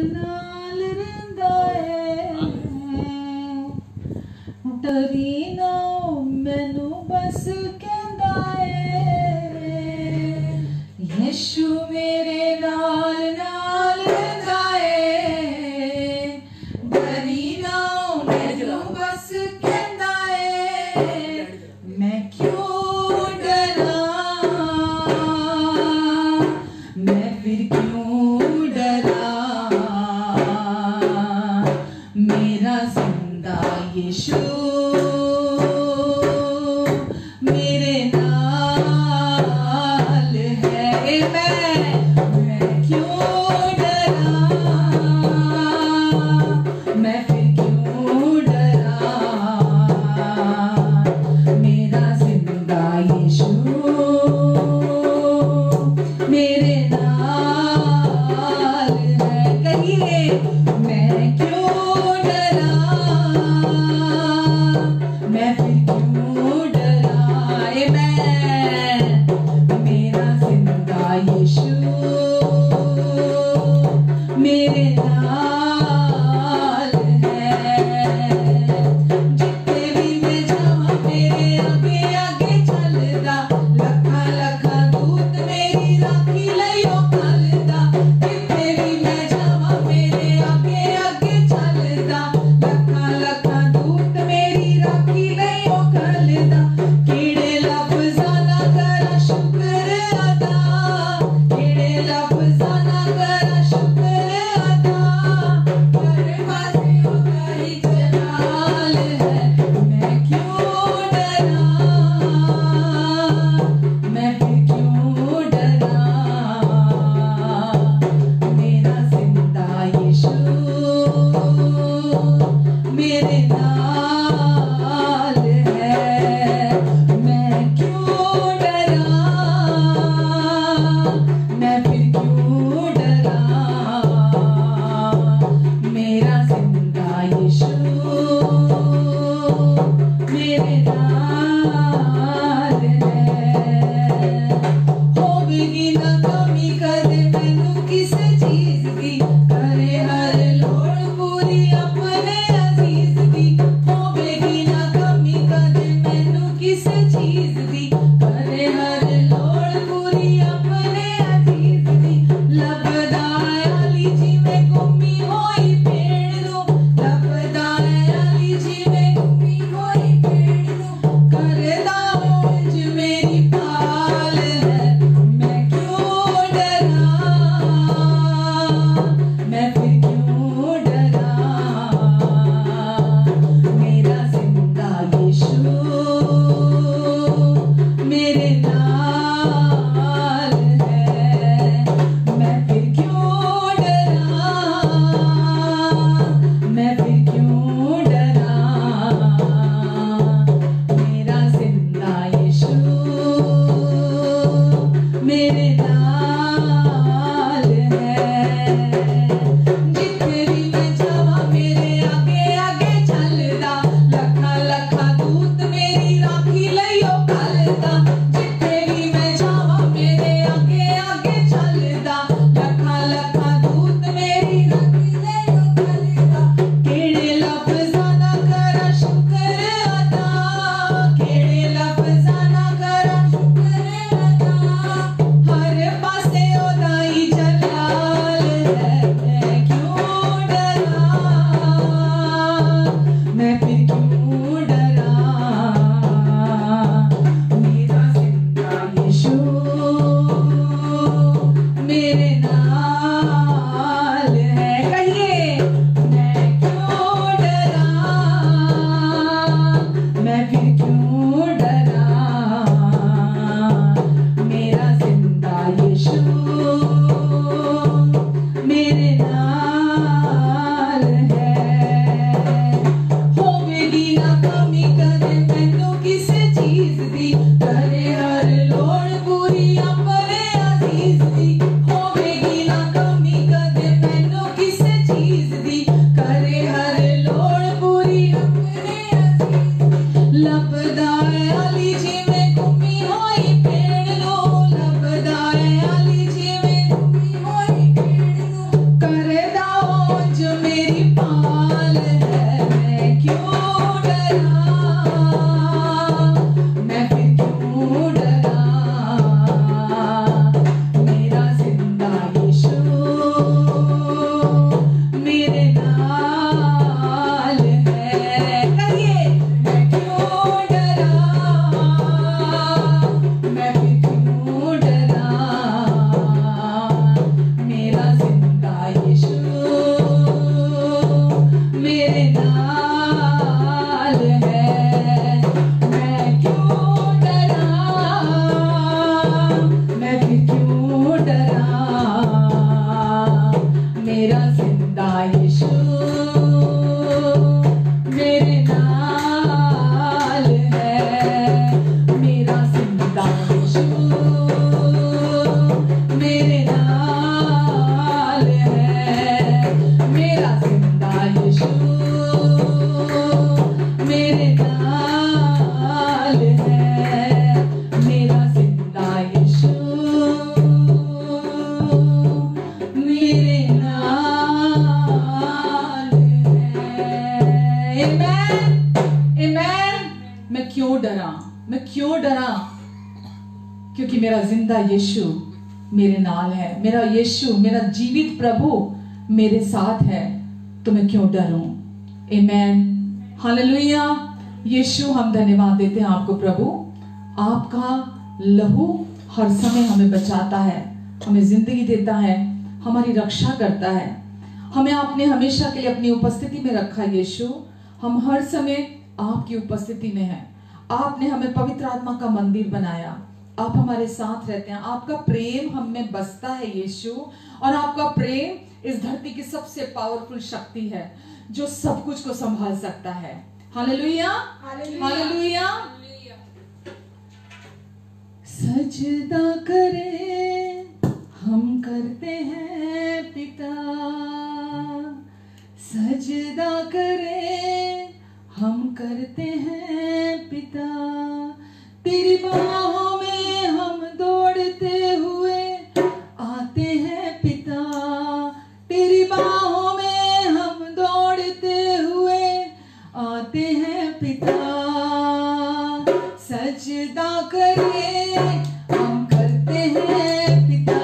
नाल रहिंदा है डरी ना मैनू बस कहंदा है यीशु मेरे नाल नाल रहिंदा है डरी ना मैनू बस कहंदा है मैं क्यों डरा मैं फिर क्यों डरा मेरा जिंदा यीशु मेरे नाल है मैं क्यों डरा मैं फिर क्यों डरा मेरा जिंदा यीशु मेरे नाल है कहिए मैं क्यों डरा मैं फिर क्यों डरा मेरा जिंदा यीशु मेरे नाल है जिथे भी मैं जावां मेरे आगे आगे चलदा लखा लखा दूत मेरी राखी लईओ कलदा जिथे भी मैं जावां मेरे आगे आगे चलदा लखा लखा दूत मेरी राखी लईओ कलदा केड़े लफ्ज़ां नाल करा शुक्र अदा केड़े लफ्ज़ां नाल करा शुक्र अदा हर पासे ओदा ही जलाल है मैं क्यों डरा मैं फिर क्यों डरा मेरा जिंदा यीशु मेरे नाल है मैं क्यों डरा मैं फिर क्यों डरा मेरा जिंदा यीशु मेरे नाल है होगी ना कमी कदे मैनू किसे चीज दी करे हर लोड़ पूरी अपने अजीज दी होगी ना कमी कदे मैनू किसे चीज दी करे हर लोड़ पूरी अपने अजीज दी लभदा अली जिवें गुमी होई पेड़ नूं लभदा अली जिवें गुमी होई पेड़ नूं करदा उंज मेरी भाल है मैं क्यों डरा मैं फिर क्यों डरा मेरा जिंदा यीशु मेरे नाल है मैं फिर क्यों डरा मैं फिर क्यों डरा मेरा जिंदा यीशु मेरे नाल है जिथे भी मैं जावां मेरे आगे आगे चलदा लखा लखा दूत मेरी राखी लईओ कलदा जिथे भी मैं जावां मेरे आगे आगे चलदा लखा लखा दूत मेरी राखी लईओ कलदा केड़े लफ्ज़ां नाल करा शुक्र अदा केड़े लफ्ज़ां नाल करा शुक्र अदा हर पासे ओदा ही जलाल है मैं क्यों डरा मैं फिर क्यों डरा मेरा जिंदा यीशु मेरे नाल है कहिए मैं क्यों डरा मैं फिर क्यों डरा मेरा जिंदा यीशु मेरे नाल है होगी ना कमी कदे मैनू किसे चीज दी करे हर लोड़ पूरी अपने अजीज दी होगी ना कमी कदे मैनू किसे चीज दी करे हर लोड़ पूरी अपने अजीज लभदा अली जिवें गुमी होई पेड़ नूं लभदा अली जिवें गुमी होई पेड़ नूं करे मेरा जिंदा यीशु मेरे नाल है, मेरा जिंदा यीशु मेरे नाल है, मेरा जिंदा यीशु मेरे नाल है, मेरा जिंदा यीशु मेरे नाल है। आमेन, आमेन। मैं क्यों डरा, मैं क्यों डरा? क्योंकि मेरा जिंदा यीशु मेरे नाल है, मेरा यीशु, मेरा जीवित प्रभु मेरे साथ है, तो मैं क्यों डरूं? आमेन, हालेलुया। यीशु, हम धन्यवाद देते हैं आपको प्रभु। आपका लहू हर समय हमें बचाता है, हमें जिंदगी देता है, हमारी रक्षा करता है। हमें आपने हमेशा के लिए अपनी उपस्थिति में रखा यीशु। हम हर समय आपकी उपस्थिति में हैं। आपने हमें पवित्र आत्मा का मंदिर बनाया, आप हमारे साथ रहते हैं। आपका प्रेम हम में बसता है यीशु, और आपका प्रेम इस धरती की सबसे पावरफुल शक्ति है जो सब कुछ को संभाल सकता है। Hallelujah, hallelujah. सजदा करें हम करते हैं पिता, सजदा करें हम करते हैं पिता, तेरी बाहों में हम दौड़ते हुए आते हैं पिता, तेरी बाहों में हम दौड़ते हुए आते हैं पिता, सजदा करें हम करते हैं पिता,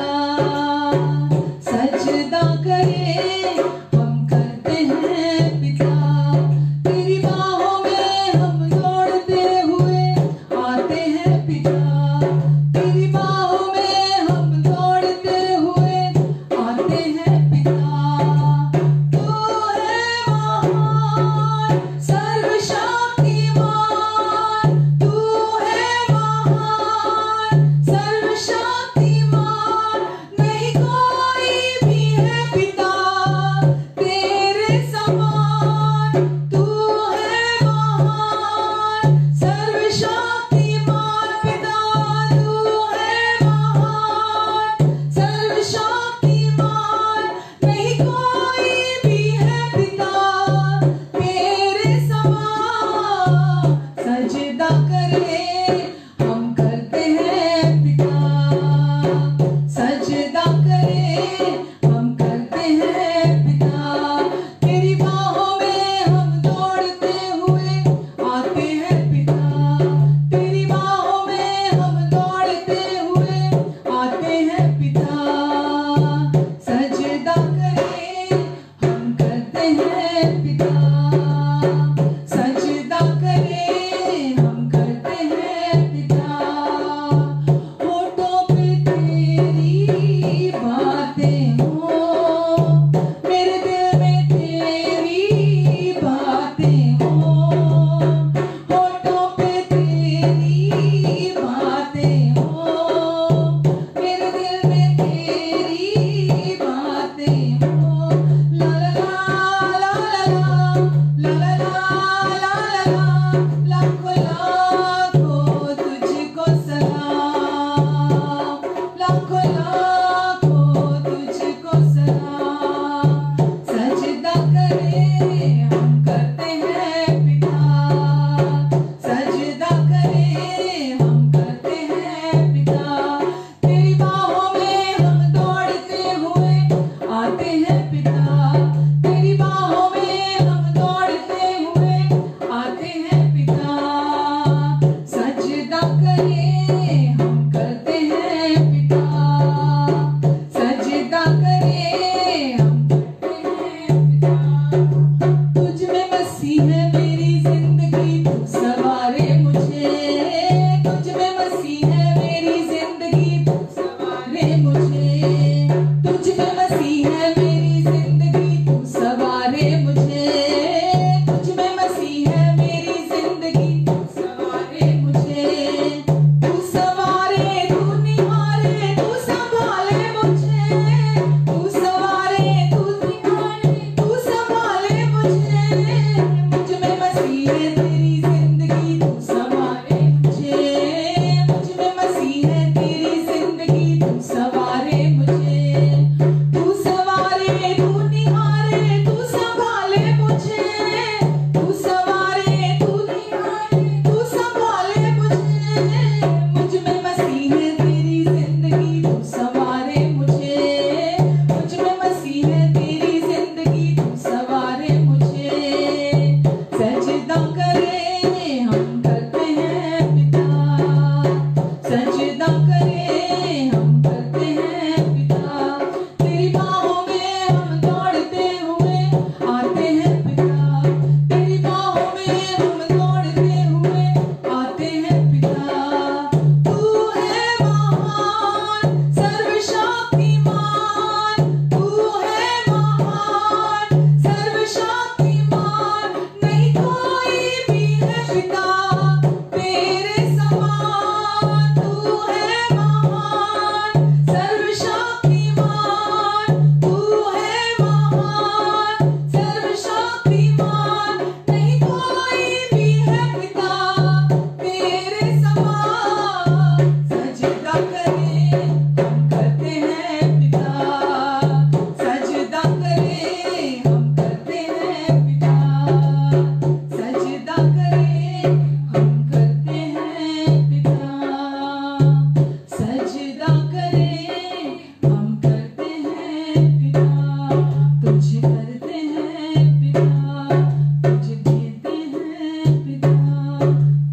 सजदा करें हम करते हैं पिता, तेरी बाहों में हम दौड़ते हुए आते हैं पिता, तेरी बाहों में हम दौड़ते हुए आते हैं पिता। तू है महान सर्वशक्तिमान, तू है महान सर्वशक्तिमान, नहीं कोई भी है पिता मुझे करते हैं पिता, मुझे देते हैं पिता,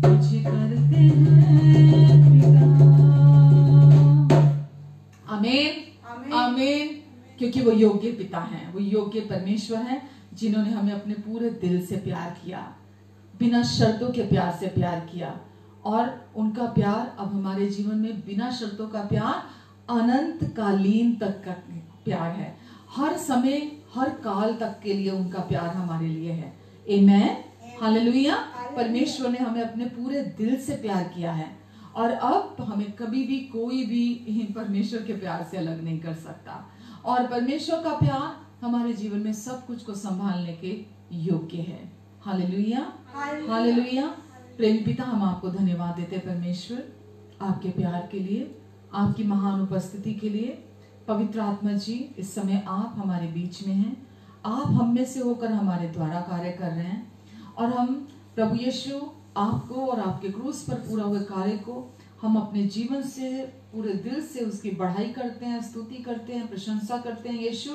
मुझे करते हैं पिता। आमीन आमीन। क्योंकि वो योग्य पिता हैं, वो योग्य परमेश्वर हैं, जिन्होंने हमें अपने पूरे दिल से प्यार किया, बिना शर्तों के प्यार से प्यार किया। और उनका प्यार अब हमारे जीवन में बिना शर्तों का प्यार, अनंत कालीन तक का प्यार है। हर समय हर काल तक के लिए उनका प्यार हमारे लिए है। Amen hallelujah. परमेश्वर ने हमें अपने पूरे दिल से प्यार किया है और अब हमें कभी भी कोई भी परमेश्वर के प्यार से अलग नहीं कर सकता। और परमेश्वर का प्यार हमारे जीवन में सब कुछ को संभालने के योग्य है। Hallelujah hallelujah. प्रेमी पिता, हम आपको धन्यवाद देते परमेश्वर, आपके प्यार के लिए, आपकी महान उपस्थिति के लिए। पवित्र आत्मा जी, इस समय आप हमारे बीच में हैं, आप हम में से होकर हमारे द्वारा कार्य कर रहे हैं और हम प्रभु यीशु आपको और आपके क्रूस पर पूरा हुए कार्य को हम अपने जीवन से पूरे दिल से उसकी बढ़ाई करते हैं, स्तुति करते हैं, प्रशंसा करते हैं यीशु,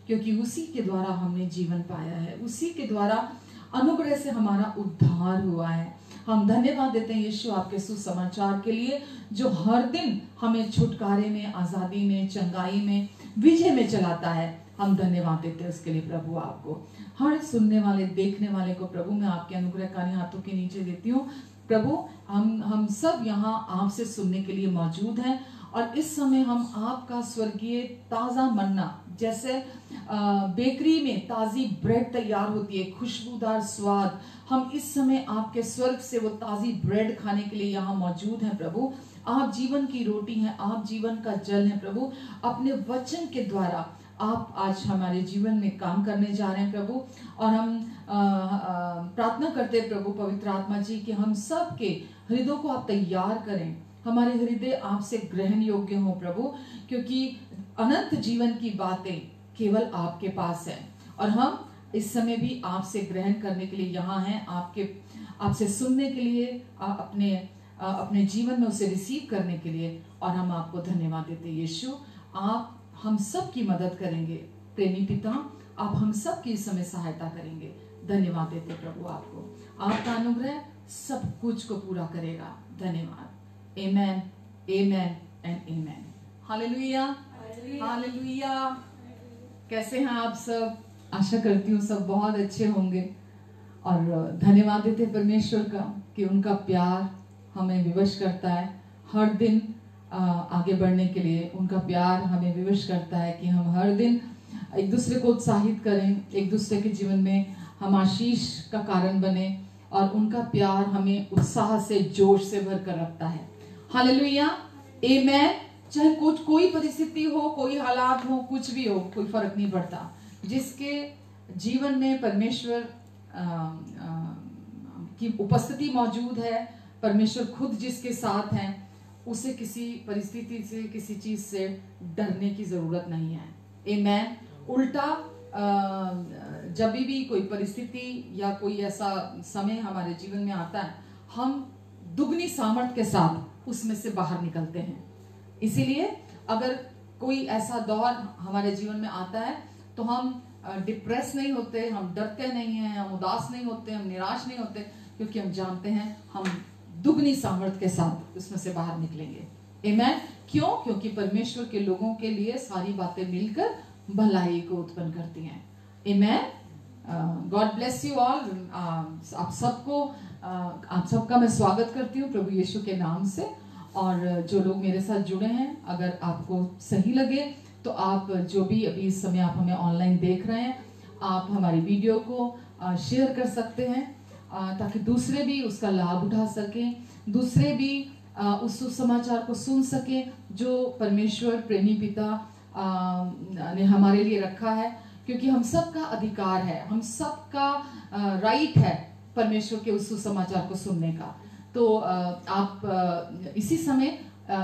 क्योंकि उसी के द्वारा हमने जीवन पाया है, उसी के द्वारा अनुग्रह से हमारा उद्धार हुआ है। हम धन्यवाद देते हैं यीशु आपके सुसमाचार के लिए, जो हर दिन हमें छुटकारे में, आजादी में, चंगाई में, विजय में चलाता है। हम धन्यवाद देते हैं उसके लिए प्रभु। आपको हर सुनने वाले, देखने वाले को प्रभु मैं आपके अनुग्रहकारी हाथों के नीचे देती हूँ। प्रभु हम सब यहाँ आपसे सुनने के लिए मौजूद हैं और इस समय हम आपका स्वर्गीय ताजा मन्ना, जैसे बेकरी में ताजी ब्रेड तैयार होती है, खुशबूदार स्वाद, हम इस समय आपके स्वर्ग से वो ताजी ब्रेड खाने के लिए यहाँ मौजूद हैं प्रभु। आप जीवन की रोटी हैं, आप जीवन का जल हैं प्रभु। अपने वचन के द्वारा आप आज हमारे जीवन में काम करने जा रहे हैं प्रभु। और हम प्रार्थना करते हैं प्रभु पवित्र आत्मा जी कि हम सब के हृदयों को आप तैयार करें, हमारे हृदय आपसे ग्रहण योग्य हो प्रभु, क्योंकि अनंत जीवन की बातें केवल आपके पास है और हम इस समय भी आपसे ग्रहण करने के लिए यहाँ हैं, आपसे सुनने के लिए, अपने जीवन में उसे रिसीव करने के लिए। और हम आपको धन्यवाद देते हैं यीशु, आप हम सब की मदद करेंगे। प्रेमी पिता, आप हम सब की इस समय सहायता करेंगे। धन्यवाद देते प्रभु आपको, आपका अनुग्रह सब कुछ को पूरा करेगा। धन्यवाद। Amen amen and amen. Hallelujah hallelujah. कैसे हैं आप सब? आशा करती हूँ सब बहुत अच्छे होंगे और धन्यवाद देते परमेश्वर का कि उनका प्यार हमें विवश करता है हर दिन आगे बढ़ने के लिए। उनका प्यार हमें विवश करता है कि हम हर दिन एक दूसरे को उत्साहित करें, एक दूसरे के जीवन में हम आशीष का कारण बने और उनका प्यार हमें उत्साह से, जोश से भर कर रखता है। Hallelujah amen. चाहे कुछ कोई परिस्थिति हो, कोई हालात हो, कुछ भी हो, कोई फर्क नहीं पड़ता। जिसके जीवन में परमेश्वर की उपस्थिति मौजूद है, परमेश्वर खुद जिसके साथ हैं, उसे किसी परिस्थिति से, किसी चीज से डरने की जरूरत नहीं है। आमेन। उल्टा जब भी कोई परिस्थिति या कोई ऐसा समय हमारे जीवन में आता है, हम दुगनी सामर्थ्य के साथ उसमें से बाहर निकलते हैं। इसीलिए अगर कोई ऐसा दौर हमारे जीवन में आता है तो हम डिप्रेस नहीं होते, हम डरते नहीं हैं, हम उदास नहीं होते, हम निराश नहीं होते, क्योंकि हम जानते हैं हम दुगनी सामर्थ्य के साथ उसमें से बाहर निकलेंगे। आमेन। क्यों? क्योंकि परमेश्वर के लोगों के लिए सारी बातें मिलकर भलाई को उत्पन्न करती हैं। Amen. God bless you all. आप सबका मैं स्वागत करती हूँ प्रभु यीशु के नाम से। और जो लोग मेरे साथ जुड़े हैं, अगर आपको सही लगे तो आप जो भी अभी इस समय आप हमें ऑनलाइन देख रहे हैं, आप हमारी वीडियो को शेयर कर सकते हैं ताकि दूसरे भी उसका लाभ उठा सकें, दूसरे भी उस सुसमाचार को सुन सकें जो परमेश्वर प्रेमी पिता ने हमारे लिए रखा है। क्योंकि हम सबका अधिकार है, हम सबका राइट है परमेश्वर के उस सुसमाचार को सुनने का। तो आप इसी समय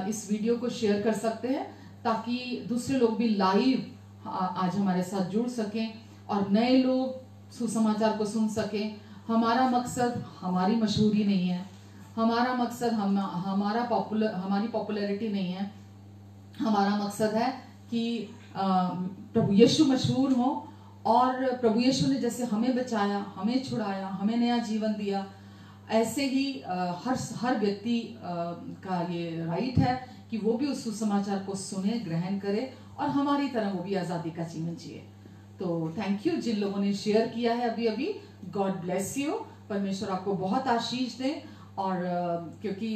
इस वीडियो को शेयर कर सकते हैं ताकि दूसरे लोग भी लाइव आज हमारे साथ जुड़ सकें और नए लोग सुसमाचार को सुन सकें। हमारा मकसद हमारी मशहूरी नहीं है, हमारा मकसद हमारी पॉपुलैरिटी नहीं है। हमारा मकसद है कि प्रभु यीशु मशहूर हो और प्रभु यीशु ने जैसे हमें बचाया, हमें छुड़ाया, हमें नया जीवन दिया, ऐसे ही हर व्यक्ति का ये राइट है कि वो भी उस सुसमाचार को सुने, ग्रहण करे और हमारी तरह वो भी आज़ादी का जीवन जिए। तो थैंक यू जिन लोगों ने शेयर किया है अभी अभी। गॉड ब्लेस यू, परमेश्वर आपको बहुत आशीष दे। और क्योंकि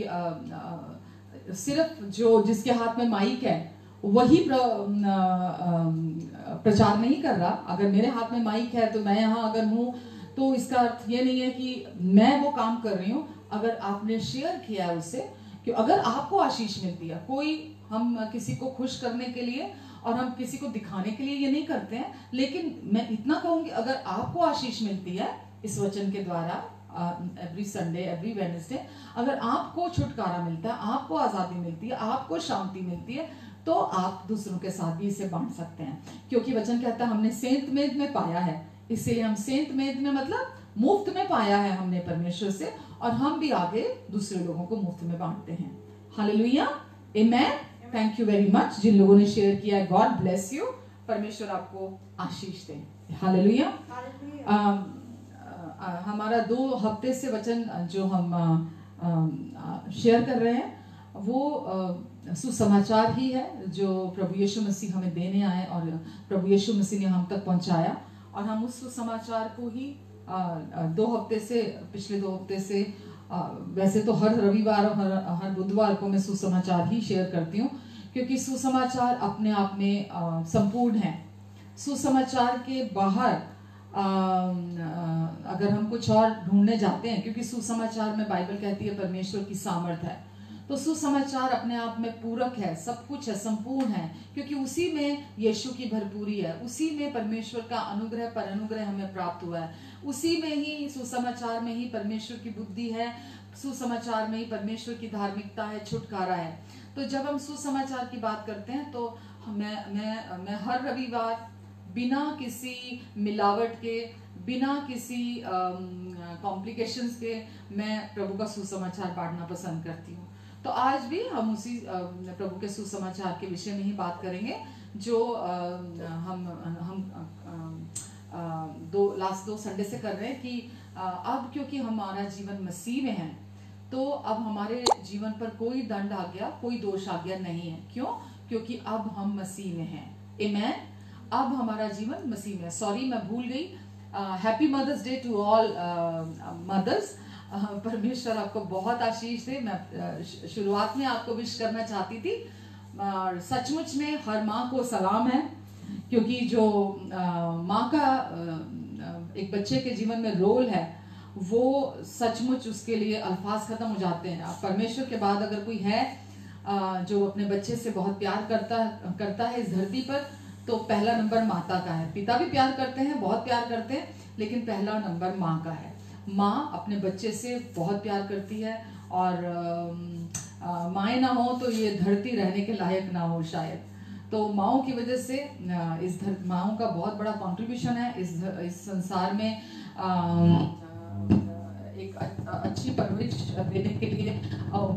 सिर्फ जिसके हाथ में माइक है वही प्रचार नहीं कर रहा। अगर मेरे हाथ में माइक है तो मैं यहाँ अगर हूँ तो इसका अर्थ ये नहीं है कि मैं वो काम कर रही हूँ। अगर आपने शेयर किया है उससे, कि अगर आपको आशीष मिलती है, हम किसी को खुश करने के लिए और हम किसी को दिखाने के लिए ये नहीं करते हैं, लेकिन मैं इतना कहूंगी अगर आपको आशीष मिलती है इस वचन के द्वारा, एवरी संडे, एवरी वेडनेसडे, अगर आपको छुटकारा मिलता है, आपको आजादी मिलती है, आपको शांति मिलती है, तो आप दूसरों के साथ भी इसे बांट सकते हैं। क्योंकि वचन कहता है हमने सेंत मेद में पाया है, इसलिए हम सेंत मेद में मतलब मुफ्त में पाया है हमने परमेश्वर से, और हम भी आगे दूसरे लोगों को मुफ्त में बांटते हैं। Hallelujah, amen. Thank you very much जिन लोगों ने शेयर किया है। गॉड ब्लेस यू, परमेश्वर आपको आशीष दे। हालेलुया। हमारा 2 हफ्ते से वचन जो हम शेयर कर रहे हैं वो सुसमाचार ही है जो प्रभु यीशु मसीह हमें देने आए और प्रभु यीशु मसीह ने हम तक पहुंचाया। और हम उस सुसमाचार को ही 2 हफ्ते से, पिछले 2 हफ्ते से, वैसे तो हर रविवार और हर बुधवार को मैं सुसमाचार ही शेयर करती हूँ, क्योंकि सुसमाचार अपने आप में संपूर्ण है। सुसमाचार के बाहर अगर हम कुछ और ढूंढने जाते हैं, क्योंकि सुसमाचार में बाइबल कहती है परमेश्वर की सामर्थ है, तो सुसमाचार अपने आप में पूरक है, सब कुछ है, संपूर्ण है, क्योंकि उसी में यीशु की भरपूरी है, उसी में परमेश्वर का अनुग्रह पर अनुग्रह हमें प्राप्त हुआ है, उसी में ही, सुसमाचार में ही परमेश्वर की बुद्धि है, सुसमाचार में ही परमेश्वर की धार्मिकता है, छुटकारा है। तो जब हम सुसमाचार की बात करते हैं तो मैं हर रविवार बिना किसी मिलावट के, बिना किसी कॉम्प्लिकेशंस के मैं प्रभु का सुसमाचार बांटना पसंद करती हूँ। तो आज भी हम उसी प्रभु के सुसमाचार के विषय में ही बात करेंगे जो हम लास्ट 2 संडे से कर रहे हैं कि अब क्योंकि हमारा जीवन मसीह में है तो अब हमारे जीवन पर कोई दंड आ गया, कोई दोष आ गया नहीं है। क्यों? क्योंकि अब हम मसीह में हैं। आमेन। अब हमारा जीवन मसीह में है। सॉरी, मैं भूल गई। Happy Mother's Day to all mothers. परमेश्वर आपको बहुत आशीष दे। मैं शुरुआत में आपको विश करना चाहती थी, और सचमुच में हर माँ को सलाम है, क्योंकि जो माँ का एक बच्चे के जीवन में रोल है वो सचमुच उसके लिए अल्फाज खत्म हो जाते हैं। परमेश्वर के बाद अगर कोई है जो अपने बच्चे से बहुत प्यार करता है इस धरती पर, तो पहला नंबर माता का है। पिता भी प्यार करते हैं, बहुत प्यार करते हैं, लेकिन पहला नंबर माँ का है। माँ अपने बच्चे से बहुत प्यार करती है, और माएँ ना हो तो ये धरती रहने के लायक ना हो शायद। तो माँओं की वजह से माँओं का बहुत बड़ा कंट्रीब्यूशन है इस संसार में एक अच्छी परवरिश देने के लिए, और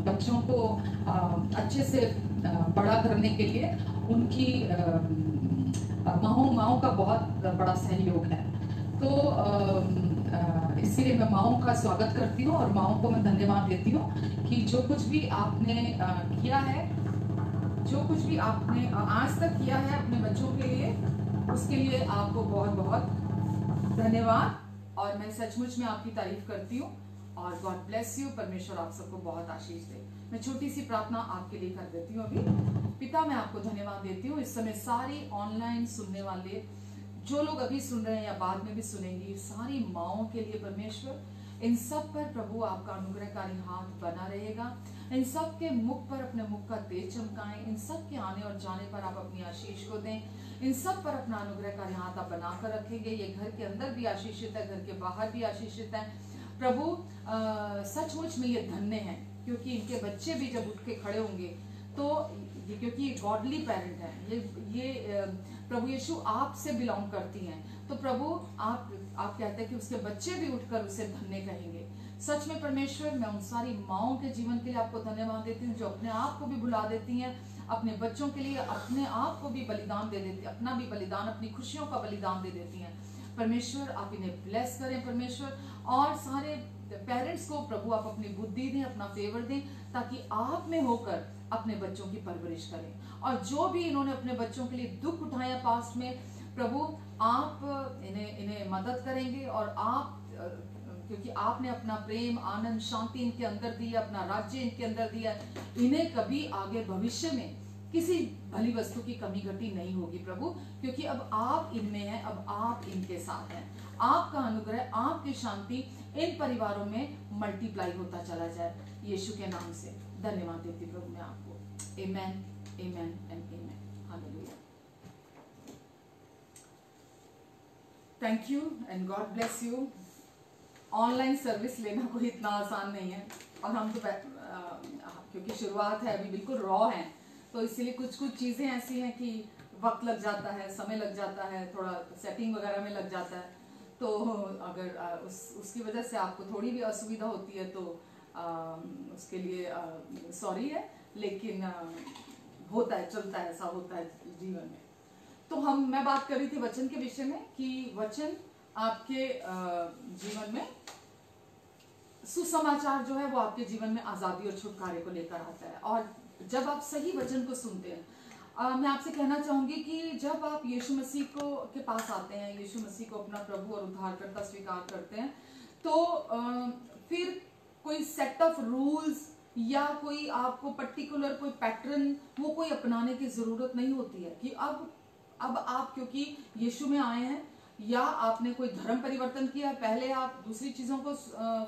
बच्चों को अच्छे से बड़ा करने के लिए उनकी माँओं का बहुत बड़ा सहयोग है। तो इसीलिए मैं माँओं का स्वागत करती हूँ और माँओं को मैं धन्यवाद देती हूँ कि जो कुछ भी आपने किया है, जो कुछ भी आपने आज तक किया है अपने बच्चों के लिए, उसके लिए आपको बहुत बहुत धन्यवाद। और मैं सचमुच में आपकी तारीफ करती हूँ, और गॉड ब्लेस यू। परमेश्वर आप सबको बहुत आशीष दे। मैं छोटी सी प्रार्थना आपके लिए कर देती हूँ अभी। पिता, मैं आपको धन्यवाद देती हूँ इस समय सारी ऑनलाइन सुनने वाले, जो लोग अभी सुन रहे हैं या बाद में भी सुनेंगी, सारी माँओं के लिए परमेश्वर, इन सब पर प्रभु आपका अनुग्रहकारी हाथ बना रहेगा। इन सब के मुख पर अपने मुख का तेज चमकाएं। इन सब के आने और जाने पर आप अपनी आशीष को दें। इन सब पर अपना अनुग्रहकारी हाथ आप बनाकर रखेंगे। ये घर के अंदर भी आशीषित है, घर के बाहर भी आशीषित है। प्रभु सचमुच में ये धन्य है, क्योंकि इनके बच्चे भी जब उठ के खड़े होंगे तो क्योंकि ये गॉडली पेरेंट है, ये प्रभु यीशु आपसे बिलोंग करती हैं, तो प्रभु आप कहते हैं कि उसके बच्चे भी उठकर उसे धन्य कहेंगे। सच में परमेश्वर, मैं उन सारी माँओं के जीवन के लिए आपको धन्यवाद देती हूँ जो अपने आप को भी भुला देती हैं, अपने बच्चों के लिए अपने आप को भी बलिदान दे देती हैं, अपना भी बलिदान, अपनी खुशियों का बलिदान दे देती हैं। परमेश्वर आप इन्हें ब्लेस करें परमेश्वर, और सारे पेरेंट्स को प्रभु आप अपनी बुद्धि दें, अपना फेवर दें, ताकि आप में होकर अपने बच्चों की परवरिश करें। और जो भी इन्होंने अपने बच्चों के लिए दुख उठाया पास्ट में, प्रभु आप इन्हें मदद करेंगे, और आप क्योंकि आपने अपना प्रेम, आनंद, शांति इनके अंदर दिया, अपना राज्य इनके अंदर दिया, इन्हें कभी आगे भविष्य में किसी भली वस्तु की कमी घटी नहीं होगी प्रभु, क्योंकि अब आप इनमें हैं, अब आप इनके साथ हैं। आपका अनुग्रह, आपकी शांति इन परिवारों में मल्टीप्लाई होता चला जाए, यीशु के नाम से धन्यवाद देती प्रभु मैं आपको। Amen, amen and amen, hallelujah. Thank you and God bless you. Online service लेना कोई इतना आसान नहीं है, और हम तो क्योंकि शुरुआत है, अभी बिल्कुल रॉ है, तो इसीलिए कुछ चीज़ें ऐसी हैं कि वक्त लग जाता है, समय लग जाता है, थोड़ा सेटिंग वगैरह में लग जाता है। तो अगर उसकी वजह से आपको थोड़ी भी असुविधा होती है तो उसके लिए सॉरी है, लेकिन होता है, चलता है, ऐसा होता है जीवन में। तो मैं बात कर रही थी वचन के विषय में, कि वचन आपके जीवन में सुसमाचार जो है वो आपके जीवन में आजादी और छुटकारे को लेकर आता है। और जब आप सही वचन को सुनते हैं, मैं आपसे कहना चाहूंगी कि जब आप यीशु मसीह के पास आते हैं, यीशु मसीह को अपना प्रभु और उद्धारकर्ता स्वीकार करते हैं, तो फिर कोई सेट ऑफ रूल्स या कोई आपको पर्टिकुलर कोई पैटर्न वो कोई अपनाने की जरूरत नहीं होती है, कि अब आप क्योंकि यीशु में आए हैं, या आपने कोई धर्म परिवर्तन किया, पहले आप दूसरी चीजों को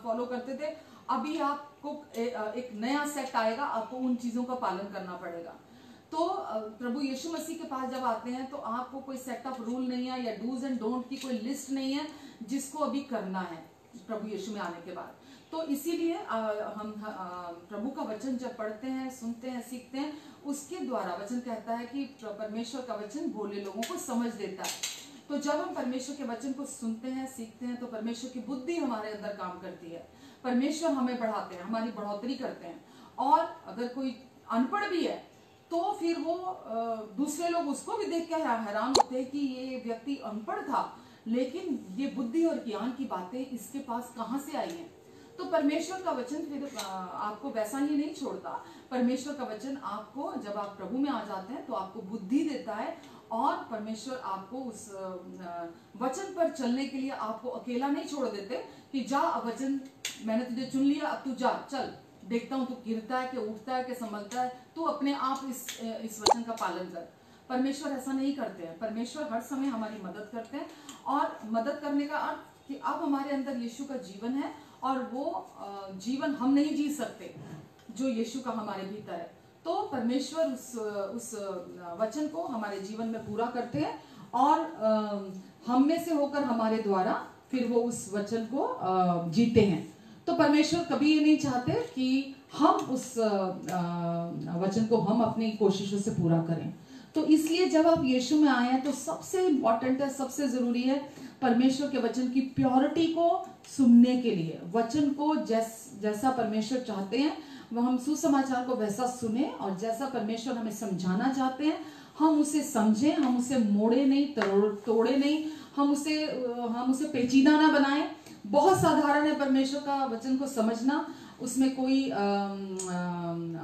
फॉलो करते थे, अभी आपको एक नया सेट आएगा, आपको उन चीजों का पालन करना पड़ेगा। तो प्रभु यीशु मसीह के पास जब आते हैं तो आपको कोई सेट ऑफ रूल नहीं है, या डूज एंड डोंट की कोई लिस्ट नहीं है जिसको अभी करना है प्रभु यीशु में आने के बाद। तो इसीलिए हम प्रभु का वचन जब पढ़ते हैं, सुनते हैं, सीखते हैं, उसके द्वारा वचन कहता है कि परमेश्वर का वचन भोले लोगों को समझ देता है। तो जब हम परमेश्वर के वचन को सुनते हैं, सीखते हैं, तो परमेश्वर की बुद्धि हमारे अंदर काम करती है, परमेश्वर हमें बढ़ाते हैं, हमारी बढ़ोतरी करते हैं। और अगर कोई अनपढ़ भी है तो फिर वो दूसरे लोग उसको भी देख के हैरान होते हैं कि ये व्यक्ति अनपढ़ था, लेकिन ये बुद्धि और ज्ञान की बातें इसके पास कहाँ से आई हैं। तो परमेश्वर का वचन फिर आपको वैसा ही नहीं छोड़ता। परमेश्वर का वचन आपको, जब आप प्रभु में आ जाते हैं, तो आपको बुद्धि देता है, और परमेश्वर आपको उस वचन पर चलने के लिए आपको अकेला नहीं छोड़ देते कि जा, वचन मैंने तुझे चुन लिया, अब तू जा, चल देखता हूं तू गिरता है कि उठता है कि संभलता है, तू अपने आप इस वचन का पालन कर। परमेश्वर ऐसा नहीं करते हैं। परमेश्वर हर समय हमारी मदद करते हैं, और मदद करने का अर्थ कि अब हमारे अंदर यीशु का जीवन है, और वो जीवन हम नहीं जी सकते जो यीशु का हमारे भीतर है। तो परमेश्वर उस वचन को हमारे जीवन में पूरा करते हैं, और हम में से होकर हमारे द्वारा फिर वो उस वचन को जीते हैं। तो परमेश्वर कभी ये नहीं चाहते कि हम उस वचन को हम अपनी कोशिशों से पूरा करें। तो इसलिए जब आप यीशु में आए हैं तो सबसे इम्पोर्टेंट है, सबसे जरूरी है परमेश्वर के वचन की प्योरिटी को सुनने के लिए, वचन को जैसा परमेश्वर चाहते हैं वह हम सुसमाचार को वैसा सुने, और जैसा परमेश्वर हमें समझाना चाहते हैं हम उसे समझें, हम उसे मोड़े नहीं, तोड़े नहीं, हम उसे पेचीदा ना बनाएं। बहुत साधारण है परमेश्वर का वचन को समझना, उसमें कोई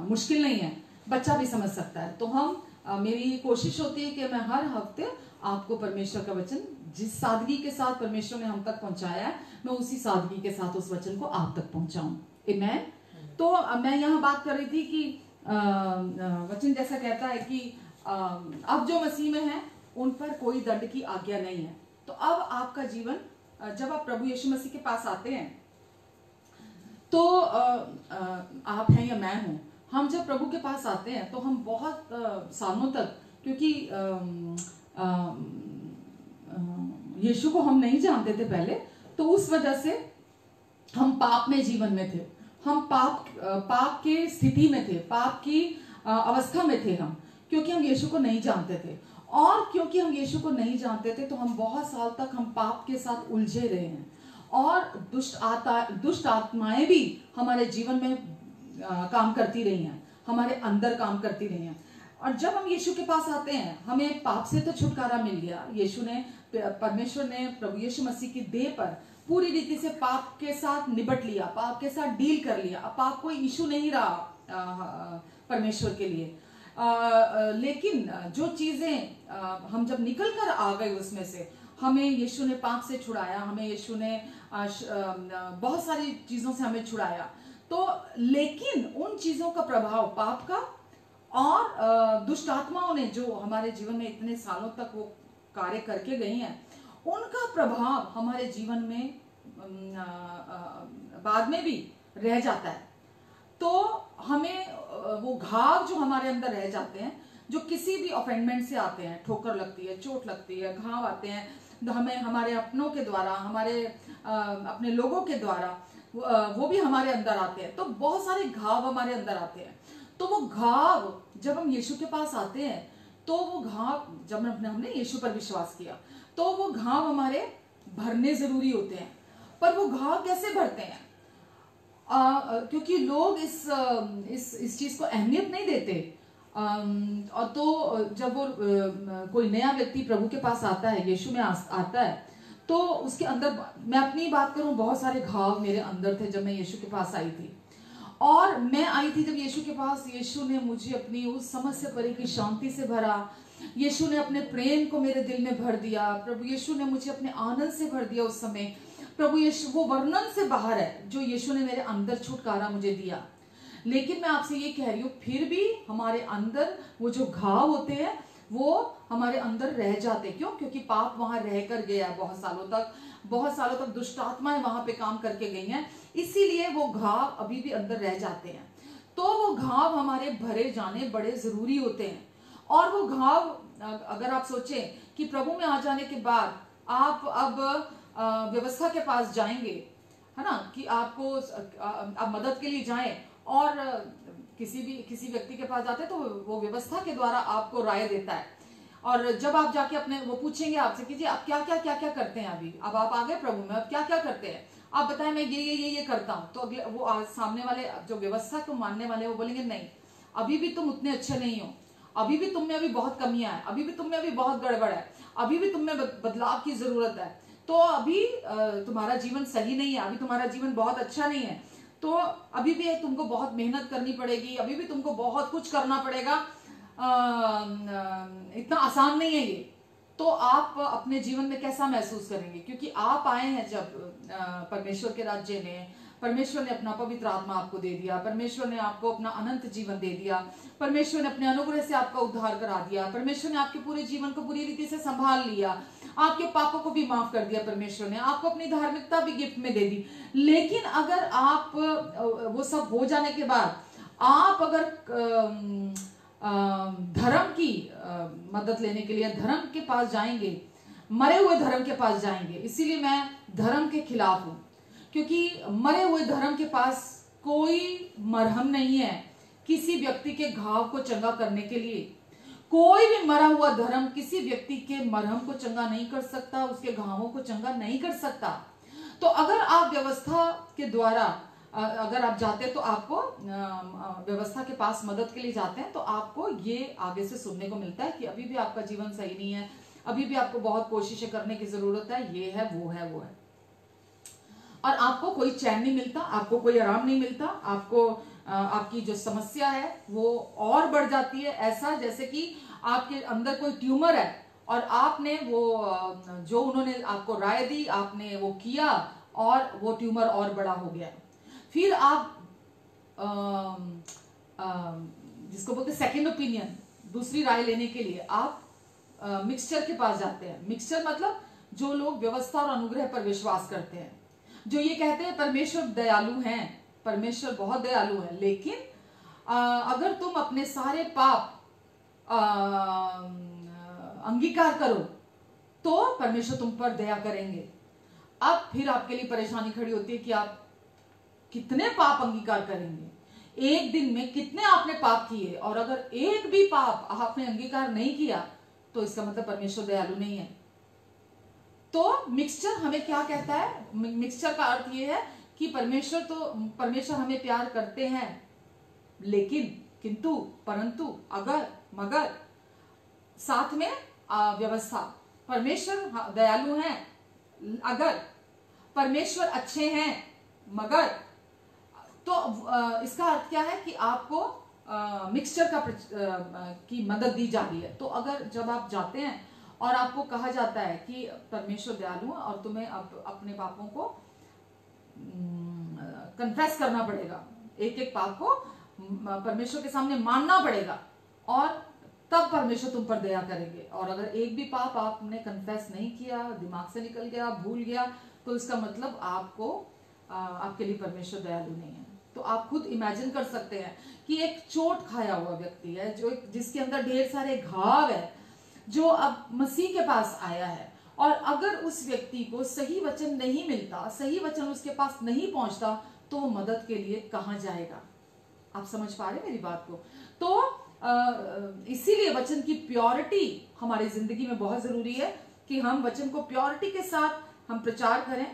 मुश्किल नहीं है, बच्चा भी समझ सकता है। तो मेरी कोशिश होती है कि मैं हर हफ्ते आपको परमेश्वर का वचन जिस सादगी के साथ परमेश्वर ने हम तक पहुंचाया है, मैं उसी सादगी के साथ उस वचन को आप तक पहुंचाऊं। आमीन। तो मैं यहाँ बात कर रही थी कि वचन जैसा कहता है कि अब जो मसीह में है उन पर कोई दंड की आज्ञा नहीं है। तो अब आपका जीवन, जब आप प्रभु यीशु मसीह के पास आते हैं तो आप हैं या मैं हूं, हम जब प्रभु के पास आते हैं तो हम बहुत सालों तक, क्योंकि यीशु को हम नहीं जानते थे पहले, तो उस वजह से हम पाप में जीवन में थे, हम पाप के स्थिति में थे, पाप की अवस्था में थे हम, क्योंकि हम यीशु को नहीं जानते थे। और क्योंकि हम यीशु को नहीं जानते थे तो हम बहुत साल तक हम पाप के साथ उलझे रहे हैं, और दुष्ट आत्माएं भी हमारे जीवन में काम करती रही हैं, हमारे अंदर काम करती रही हैं। और जब हम यीशु के पास आते हैं, हमें पाप से तो छुटकारा मिल गया। यीशु ने, परमेश्वर ने प्रभु यीशु मसीह की देह पर पूरी रीति से पाप के साथ निपट लिया, पाप के साथ डील कर लिया। अब पाप कोई इशू नहीं रहा परमेश्वर के लिए। लेकिन जो चीजें हम जब निकल कर आ गए उसमें से, हमें यीशु ने पाप से छुड़ाया, हमें यीशु ने बहुत सारी चीजों से हमें छुड़ाया। तो लेकिन उन चीजों का प्रभाव, पाप का और दुष्ट आत्माओं ने जो हमारे जीवन में इतने सालों तक वो कार्य करके गई हैं, उनका प्रभाव हमारे जीवन में बाद में भी रह जाता है। तो हमें वो घाव जो हमारे अंदर रह जाते हैं, जो किसी भी ऑफेंडमेंट से आते हैं, ठोकर लगती है, चोट लगती है, घाव आते हैं, हमें हमारे अपनों के द्वारा, हमारे अपने लोगों के द्वारा, वो भी हमारे अंदर आते हैं। तो बहुत सारे घाव हमारे अंदर आते हैं। तो वो घाव जब हम यीशु के पास आते हैं, तो वो घाव, जब हमने यीशु पर विश्वास किया, तो वो घाव हमारे भरने जरूरी होते हैं। पर वो घाव कैसे भरते हैं? क्योंकि लोग इस चीज को अहमियत नहीं देते। और तो जब वो कोई नया व्यक्ति प्रभु के पास आता है, यीशु में आता है, तो उसके अंदर, मैं अपनी बात करूं, बहुत सारे घाव मेरे अंदर थे जब मैं यीशु के पास आई थी। और मैं आई थी जब यीशु के पास, यीशु ने मुझे अपनी उस समझ से परे की शांति से भरा। यीशु ने अपने प्रेम को मेरे दिल में भर दिया। प्रभु यीशु ने मुझे अपने आनंद से भर दिया उस समय। प्रभु यीशु वो वर्णन से बाहर है जो यीशु ने मेरे अंदर छुटकारा मुझे दिया। लेकिन मैं आपसे ये कह रही हूँ, फिर भी हमारे अंदर वो जो घाव होते हैं वो हमारे अंदर रह जाते। क्यों? क्योंकि पाप वहां रह कर गया बहुत सालों तक दुष्ट आत्माएं वहां पे काम करके गई हैं, इसीलिए वो घाव अभी भी अंदर रह जाते हैं। तो वो घाव हमारे भरे जाने बड़े जरूरी होते हैं। और वो घाव, अगर आप सोचें कि प्रभु में आ जाने के बाद आप अब व्यवस्था के पास जाएंगे, है ना, कि आपको आप मदद के लिए जाएं, और किसी व्यक्ति के पास जाते हैं तो वो व्यवस्था के द्वारा आपको राय देता है। और जब आप जाके अपने, वो पूछेंगे आपसे कि जी आप क्या क्या करते हैं अभी, अब आप आ गए प्रभु में, अब क्या क्या करते हैं, आप बताएं, मैं ये करता हूं। तो अगले वो सामने वाले जो व्यवस्था को मानने वाले, वो बोलेंगे नहीं, अभी भी तुम उतने अच्छे नहीं हो, अभी भी तुम में अभी बहुत कमियां है, अभी भी तुम में अभी बहुत गड़बड़ है, अभी भी तुम में बदलाव की जरूरत है, तो अभी तुम्हारा जीवन सही नहीं है, अभी तुम्हारा जीवन बहुत अच्छा नहीं है, तो अभी भी तुमको बहुत मेहनत करनी पड़ेगी, अभी भी तुमको बहुत कुछ करना पड़ेगा, इतना आसान नहीं है ये। तो आप अपने जीवन में कैसा महसूस करेंगे? क्योंकि आप आए हैं जब परमेश्वर के राज्य में, परमेश्वर ने अपना पवित्र आत्मा आपको दे दिया, परमेश्वर ने आपको अपना अनंत जीवन दे दिया, परमेश्वर ने अपने अनुग्रह से आपका उद्धार करा दिया, परमेश्वर ने आपके पूरे जीवन को पूरी रीति से संभाल लिया, आपके पापों को भी माफ कर दिया, परमेश्वर ने आपको अपनी धार्मिकता भी गिफ्ट में दे दी। लेकिन अगर आप वो सब हो जाने के बाद आप अगर धर्म की मदद लेने के लिए धर्म के पास जाएंगे, मरे हुए धर्म के पास जाएंगे, इसीलिए मैं धर्म के खिलाफ हूं, क्योंकि मरे हुए धर्म के पास कोई मरहम नहीं है किसी व्यक्ति के घाव को चंगा करने के लिए। कोई भी मरा हुआ धर्म किसी व्यक्ति के मरहम को चंगा नहीं कर सकता, उसके घावों को चंगा नहीं कर सकता। तो अगर आप व्यवस्था के द्वारा अगर आप जाते हैं, तो आपको व्यवस्था के पास मदद के लिए जाते हैं, तो आपको ये आगे से सुनने को मिलता है कि अभी भी आपका जीवन सही नहीं है, अभी भी आपको बहुत कोशिशें करने की जरूरत है, ये है वो है वो है, और आपको कोई चैन नहीं मिलता, आपको कोई आराम नहीं मिलता, आपको आपकी जो समस्या है वो और बढ़ जाती है। ऐसा जैसे कि आपके अंदर कोई ट्यूमर है और आपने वो जो उन्होंने आपको राय दी, आपने वो किया और वो ट्यूमर और बड़ा हो गया। फिर आप जिसको बोलते सेकंड ओपिनियन, दूसरी राय लेने के लिए आप मिक्सचर के पास जाते हैं। मिक्सचर मतलब जो लोग व्यवस्था और अनुग्रह पर विश्वास करते हैं, जो ये कहते हैं परमेश्वर दयालु हैं, परमेश्वर बहुत दयालु है, लेकिन अगर तुम अपने सारे पाप अंगीकार करो तो परमेश्वर तुम पर दया करेंगे। अब फिर आपके लिए परेशानी खड़ी होती है कि आप कितने पाप अंगीकार करेंगे, एक दिन में कितने आपने पाप किए, और अगर एक भी पाप आपने अंगीकार नहीं किया तो इसका मतलब परमेश्वर दयालु नहीं है। तो मिक्सचर हमें क्या कहता है? मिक्सचर का अर्थ यह है कि परमेश्वर हमें प्यार करते हैं, लेकिन परंतु अगर मगर साथ में व्यवस्था। परमेश्वर दयालु हैं, अगर परमेश्वर अच्छे हैं, मगर तो इसका अर्थ क्या है कि आपको मिक्सचर की मदद दी जा रही है। तो अगर जब आप जाते हैं और आपको कहा जाता है कि परमेश्वर दयालु है और तुम्हें अब अपने पापों को कन्फेस करना पड़ेगा, एक एक पाप को परमेश्वर के सामने मानना पड़ेगा, और तब परमेश्वर तुम पर दया करेंगे। और अगर एक भी पाप आपने कन्फेस नहीं किया, दिमाग से निकल गया, भूल गया, तो इसका मतलब आपके लिए परमेश्वर दयालु नहीं है। तो आप खुद इमेजिन कर सकते हैं कि एक चोट खाया हुआ व्यक्ति है, जिसके अंदर ढेर सारे घाव है, जो अब मसीह के पास आया है, और अगर उस व्यक्ति को सही वचन नहीं मिलता, सही वचन उसके पास नहीं पहुंचता, तो वो मदद के लिए कहां जाएगा? आप समझ पा रहे मेरी बात को? तो इसीलिए वचन की प्योरिटी हमारी जिंदगी में बहुत जरूरी है कि हम वचन को प्योरिटी के साथ हम प्रचार करें,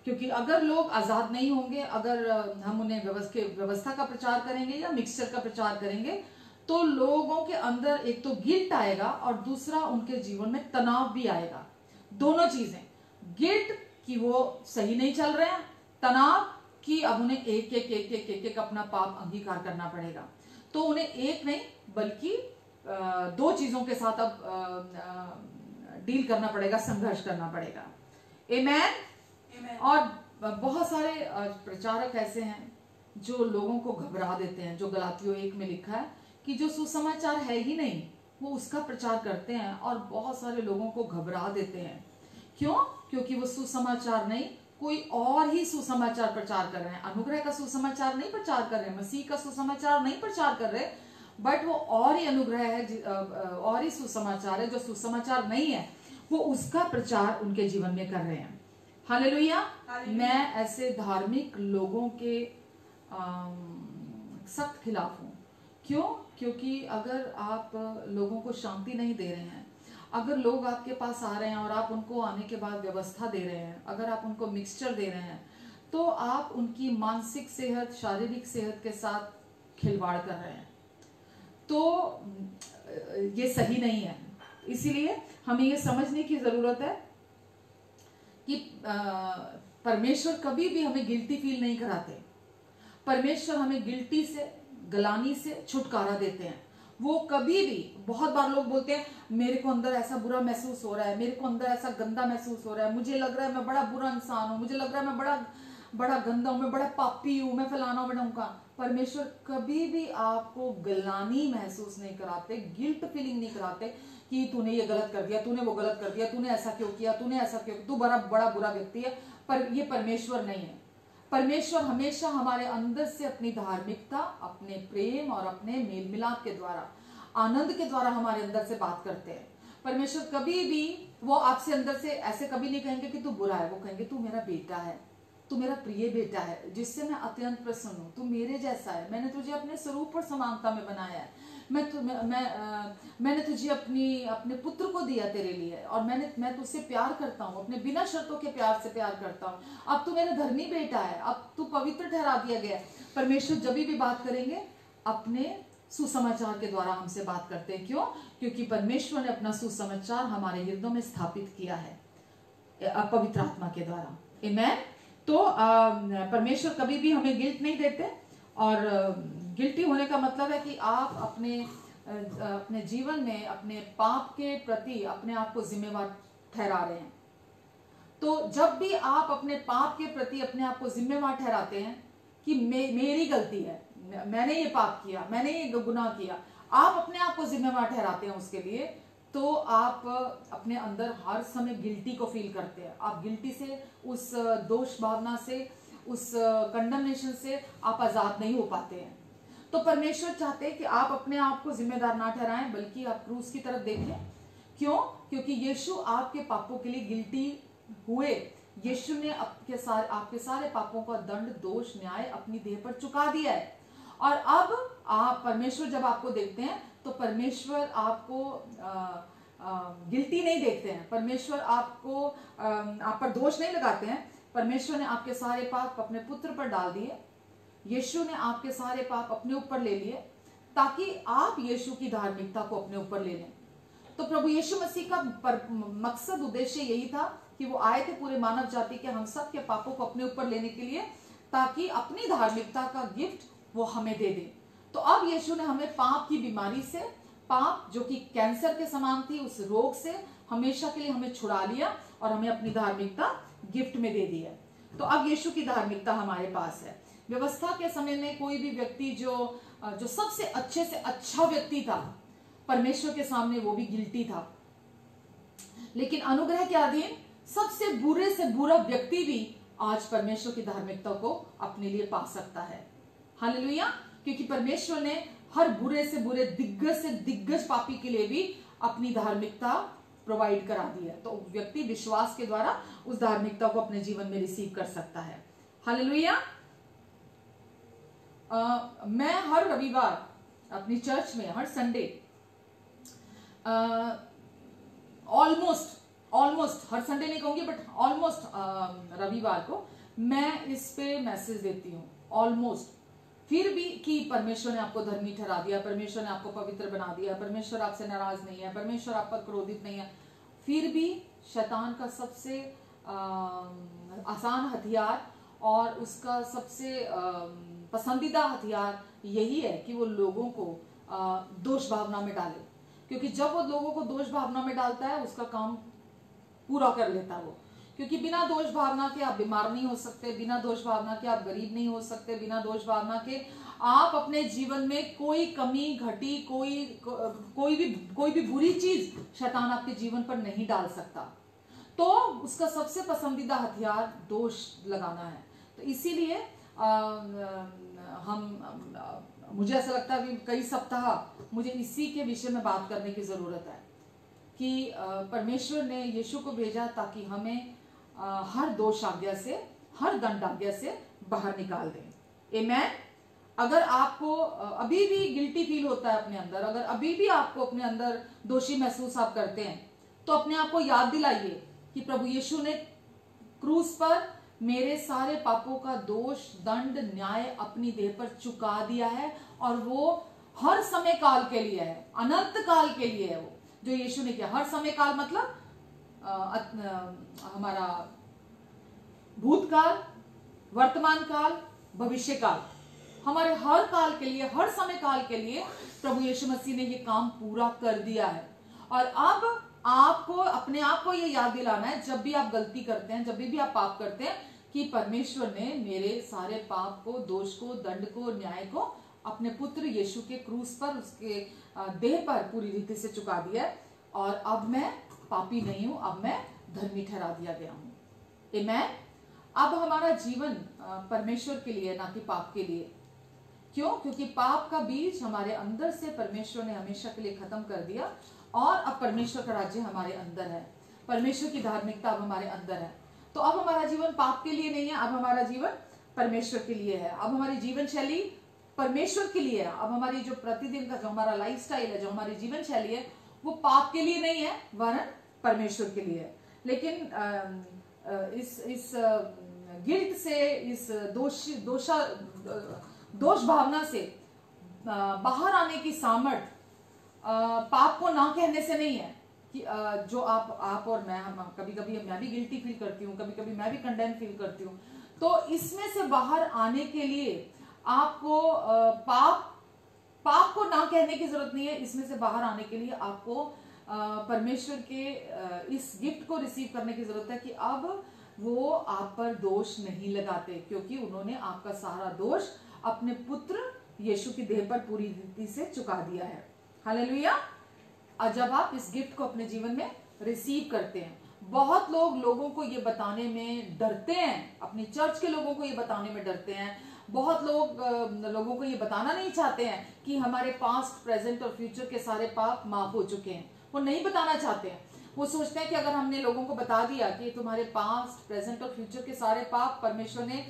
क्योंकि अगर लोग आजाद नहीं होंगे, अगर हम उन्हें व्यवस्था का प्रचार करेंगे या मिक्सचर का प्रचार करेंगे, तो लोगों के अंदर एक तो गिल्ट आएगा और दूसरा उनके जीवन में तनाव भी आएगा। दोनों चीजें, गिल्ट कि वो सही नहीं चल रहे हैं, तनाव कि अब उन्हें एक अपना पाप अंगीकार करना पड़ेगा। तो उन्हें एक नहीं बल्कि दो चीजों के साथ अब डील करना पड़ेगा, संघर्ष करना पड़ेगा। आमेन। और बहुत सारे प्रचारक ऐसे हैं जो लोगों को घबरा देते हैं, जो गलातियों 1 में लिखा है कि जो सुसमाचार है ही नहीं वो उसका प्रचार करते हैं और बहुत सारे लोगों को घबरा देते हैं। क्यों? क्योंकि वो सुसमाचार नहीं, कोई और ही सुसमाचार प्रचार कर रहे हैं। अनुग्रह का सुसमाचार नहीं प्रचार कर रहे हैं, मसीह का सुसमाचार नहीं प्रचार कर रहे, बट वो और ही अनुग्रह है, और ही सुसमाचार है, जो सुसमाचार नहीं है वो उसका प्रचार उनके जीवन में कर रहे हैं। हालेलुया। मैं ऐसे धार्मिक लोगों के सख्त खिलाफ हूं। क्यों? क्योंकि अगर आप लोगों को शांति नहीं दे रहे हैं, अगर लोग आपके पास आ रहे हैं और आप उनको आने के बाद व्यवस्था दे रहे हैं, अगर आप उनको मिक्सचर दे रहे हैं, तो आप उनकी मानसिक सेहत, शारीरिक सेहत के साथ खिलवाड़ कर रहे हैं। तो ये सही नहीं है। इसीलिए हमें ये समझने की जरूरत है कि परमेश्वर कभी भी हमें गिल्टी फील नहीं कराते। परमेश्वर हमें गिल्टी से, गलानी से छुटकारा देते हैं। वो कभी भी, बहुत बार लोग बोलते हैं मेरे को अंदर ऐसा बुरा महसूस हो रहा है, मेरे को अंदर ऐसा गंदा महसूस हो रहा है, मुझे लग रहा है मैं बड़ा बुरा इंसान हूं, मुझे लग रहा है मैं बड़ा गंदा हूं, मैं बड़ा पापी हूं, मैं फलाना हूं, मैं ढमका। परमेश्वर कभी भी आपको गलानी महसूस नहीं कराते, गिल्ट फीलिंग नहीं कराते कि तूने ये गलत कर दिया, तूने वो गलत कर दिया, तूने ऐसा क्यों किया, तूने ऐसा क्यों, तू बड़ा बुरा व्यक्ति है। पर ये परमेश्वर नहीं है। परमेश्वर हमेशा हमारे अंदर से अपनी धार्मिकता, अपने प्रेम और अपने मेल मिलाप के द्वारा, आनंद के द्वारा हमारे अंदर से बात करते हैं। परमेश्वर कभी भी वो आपसे अंदर से ऐसे कभी नहीं कहेंगे कि तू बुरा है, वो कहेंगे तू मेरा बेटा है, तू मेरा प्रिय बेटा है, जिससे मैं अत्यंत प्रसन्न हूं, तू मेरे जैसा है, मैंने तुझे अपने स्वरूप और समानता में बनाया है, मैंने तुझे अपने पुत्र को दिया तेरे लिए, और मैं तुझसे प्यार करता हूँ, अपने बिना शर्तों के प्यार से प्यार करता हूँ। अब तू मेरा धर्मी बेटा है, अब तू पवित्र ठहरा दिया गया है। परमेश्वर जब भी बात करेंगे अपने सुसमाचार के द्वारा हमसे बात करते हैं। क्यों? क्योंकि परमेश्वर ने अपना सुसमाचार हमारे हृदयों में स्थापित किया है पवित्र आत्मा के द्वारा। आमेन। तो परमेश्वर कभी भी हमें गिल्ट नहीं देते, और गिल्टी होने का मतलब है कि आप अपने जीवन में अपने पाप के प्रति अपने आप को जिम्मेवार ठहरा रहे हैं। तो जब भी आप अपने पाप के प्रति अपने आप को जिम्मेवार ठहराते हैं कि मेरी गलती है, मैंने ये पाप किया, मैंने ये गुनाह किया, आप अपने आप को जिम्मेवार ठहराते हैं उसके लिए, तो आप अपने अंदर हर समय गिल्टी को फील करते हैं। आप गिल्टी से, उस दोष भावना से, उस कंडमनेशन से आप आजाद नहीं हो पाते हैं। तो परमेश्वर चाहते हैं कि आप अपने आप को जिम्मेदार ना ठहराएं, बल्कि आप क्रूस की तरफ देखें। क्यों? क्योंकि यीशु आपके पापों के लिए गिल्टी हुए। यीशु ने आपके सारे पापों का दंड, दोष, न्याय अपनी देह पर चुका दिया है। और अब आप, परमेश्वर जब आपको देखते हैं तो परमेश्वर आपको गिल्टी नहीं देखते हैं, परमेश्वर आपको आप पर दोष नहीं लगाते हैं। परमेश्वर ने आपके सारे पाप अपने पुत्र पर डाल दिए, यीशु ने आपके सारे पाप अपने ऊपर ले लिए, ताकि आप यीशु की धार्मिकता को अपने ऊपर ले लें। तो प्रभु यीशु मसीह का मकसद, उद्देश्य यही था कि वो आए थे पूरे मानव जाति के, हम सब के पापों को अपने ऊपर लेने के लिए, ताकि अपनी धार्मिकता का गिफ्ट वो हमें दे दे। तो अब यीशु ने हमें पाप की बीमारी से, पाप जो कि कैंसर के समान थी, उस रोग से हमेशा के लिए हमें छुड़ा लिया और हमें अपनी धार्मिकता गिफ्ट में दे दी है। तो अब यीशु की धार्मिकता हमारे पास है। व्यवस्था के समय में कोई भी व्यक्ति जो सबसे अच्छे से अच्छा व्यक्ति था, परमेश्वर के सामने वो भी गिल्टी था। लेकिन अनुग्रह के अधीन सबसे बुरे से बुरा व्यक्ति भी आज परमेश्वर की धार्मिकता को अपने लिए पा सकता है। हालेलुया। क्योंकि परमेश्वर ने हर बुरे से बुरे, दिग्गज से दिग्गज पापी के लिए भी अपनी धार्मिकता प्रोवाइड करा दी है। तो व्यक्ति विश्वास के द्वारा उस धार्मिकता को अपने जीवन में रिसीव कर सकता है। हालेलुया। मैं हर रविवार अपनी चर्च में, हर संडे, ऑलमोस्ट हर संडे नहीं कहूंगी, बट ऑलमोस्ट रविवार को मैं इस पे मैसेज देती हूँ। ऑलमोस्ट। फिर भी कि परमेश्वर ने आपको धर्मी ठहरा दिया, परमेश्वर ने आपको पवित्र बना दिया, परमेश्वर आपसे नाराज नहीं है, परमेश्वर आप पर क्रोधित नहीं है, फिर भी शैतान का सबसे आसान हथियार और उसका सबसे पसंदीदा हथियार यही है कि वो लोगों को दोष भावना में डाले। क्योंकि जब वो लोगों को दोष भावना में डालता है, उसका काम पूरा कर लेता है वो। क्योंकि बिना दोष भावना के आप बीमार नहीं हो सकते, बिना दोष भावना के आप गरीब नहीं हो सकते, बिना दोष भावना के आप अपने जीवन में कोई कमी घटी, कोई भी बुरी चीज शैतान आपके जीवन पर नहीं डाल सकता। तो उसका सबसे पसंदीदा हथियार दोष लगाना है। तो इसीलिए मुझे ऐसा लगता है कि कई सप्ताह मुझे इसी के विषय में बात करने की जरूरत है कि परमेश्वर ने यीशु को भेजा ताकि हमें हर दोष आज्ञा से, हर दंड आज्ञा से बाहर निकाल दें। आमेन। अगर आपको अभी भी गिल्टी फील होता है अपने अंदर, अगर अभी भी आपको अपने अंदर दोषी महसूस आप करते हैं, तो अपने आप को याद दिलाइए कि प्रभु यीशु ने क्रूस पर मेरे सारे पापों का दोष, दंड, न्याय अपनी देह पर चुका दिया है, और वो हर समय काल के लिए है, अनंत काल के लिए है। वो जो यीशु ने किया, हर समय काल मतलब हमारा भूतकाल, वर्तमान काल, भविष्य काल, हमारे हर काल के लिए, हर समय काल के लिए प्रभु यीशु मसीह ने ये काम पूरा कर दिया है। और अब आपको अपने आप को ये याद दिलाना है, जब भी आप गलती करते हैं, जब भी आप पाप करते हैं, कि परमेश्वर ने मेरे सारे पाप को, दोष को, दंड को, न्याय को अपने पुत्र यीशु के क्रूस पर, उसके देह पर पूरी रीति से चुका दिया है। और अब मैं पापी नहीं हूं, अब मैं धर्मी ठहरा दिया गया हूं। आमेन। अब हमारा जीवन परमेश्वर के लिए, ना कि पाप के लिए। क्यों? क्योंकि पाप का बीज हमारे अंदर से परमेश्वर ने हमेशा के लिए खत्म कर दिया, और अब परमेश्वर का राज्य हमारे अंदर है, परमेश्वर की धार्मिकता अब हमारे अंदर है। तो अब हमारा जीवन पाप के लिए नहीं है, अब हमारा जीवन परमेश्वर के लिए है। अब हमारी जीवन शैली परमेश्वर के लिए है। अब हमारी जो प्रतिदिन का जो हमारा लाइफस्टाइल है, जो हमारी जीवन शैली है, वो पाप के लिए नहीं है, वरन परमेश्वर के लिए है। लेकिन इस गिल्ट से, इस दोष भावना से बाहर आने की सामर्थ पाप को ना कहने से नहीं है। कि जो आप और मैं, कभी कभी मैं भी गिल्टी फील करती हूँ, कभी कभी मैं भी कंडेम फील करती हूँ। तो इसमें से बाहर आने के लिए आपको पाप को ना कहने की जरूरत नहीं है। इसमें से बाहर आने के लिए आपको परमेश्वर के इस गिफ्ट को रिसीव करने की जरूरत है कि अब वो आप पर दोष नहीं लगाते, क्योंकि उन्होंने आपका सारा दोष अपने पुत्र यीशु की देह पर पूरी रीति से चुका दिया है। हालेलुया। और जब आप इस गिफ्ट को अपने जीवन में रिसीव करते हैं, बहुत लोगों को ये बताने में डरते हैं, अपनी चर्च के लोगों को ये बताने में डरते हैं, बहुत लोगों को ये बताना नहीं चाहते हैं कि हमारे पास्ट, प्रेजेंट और फ्यूचर के सारे पाप माफ हो चुके हैं। वो नहीं बताना चाहते हैं। वो सोचते हैं कि अगर हमने लोगों को बता दिया कि तुम्हारे पास्ट, प्रेजेंट और फ्यूचर के सारे पाप परमेश्वर ने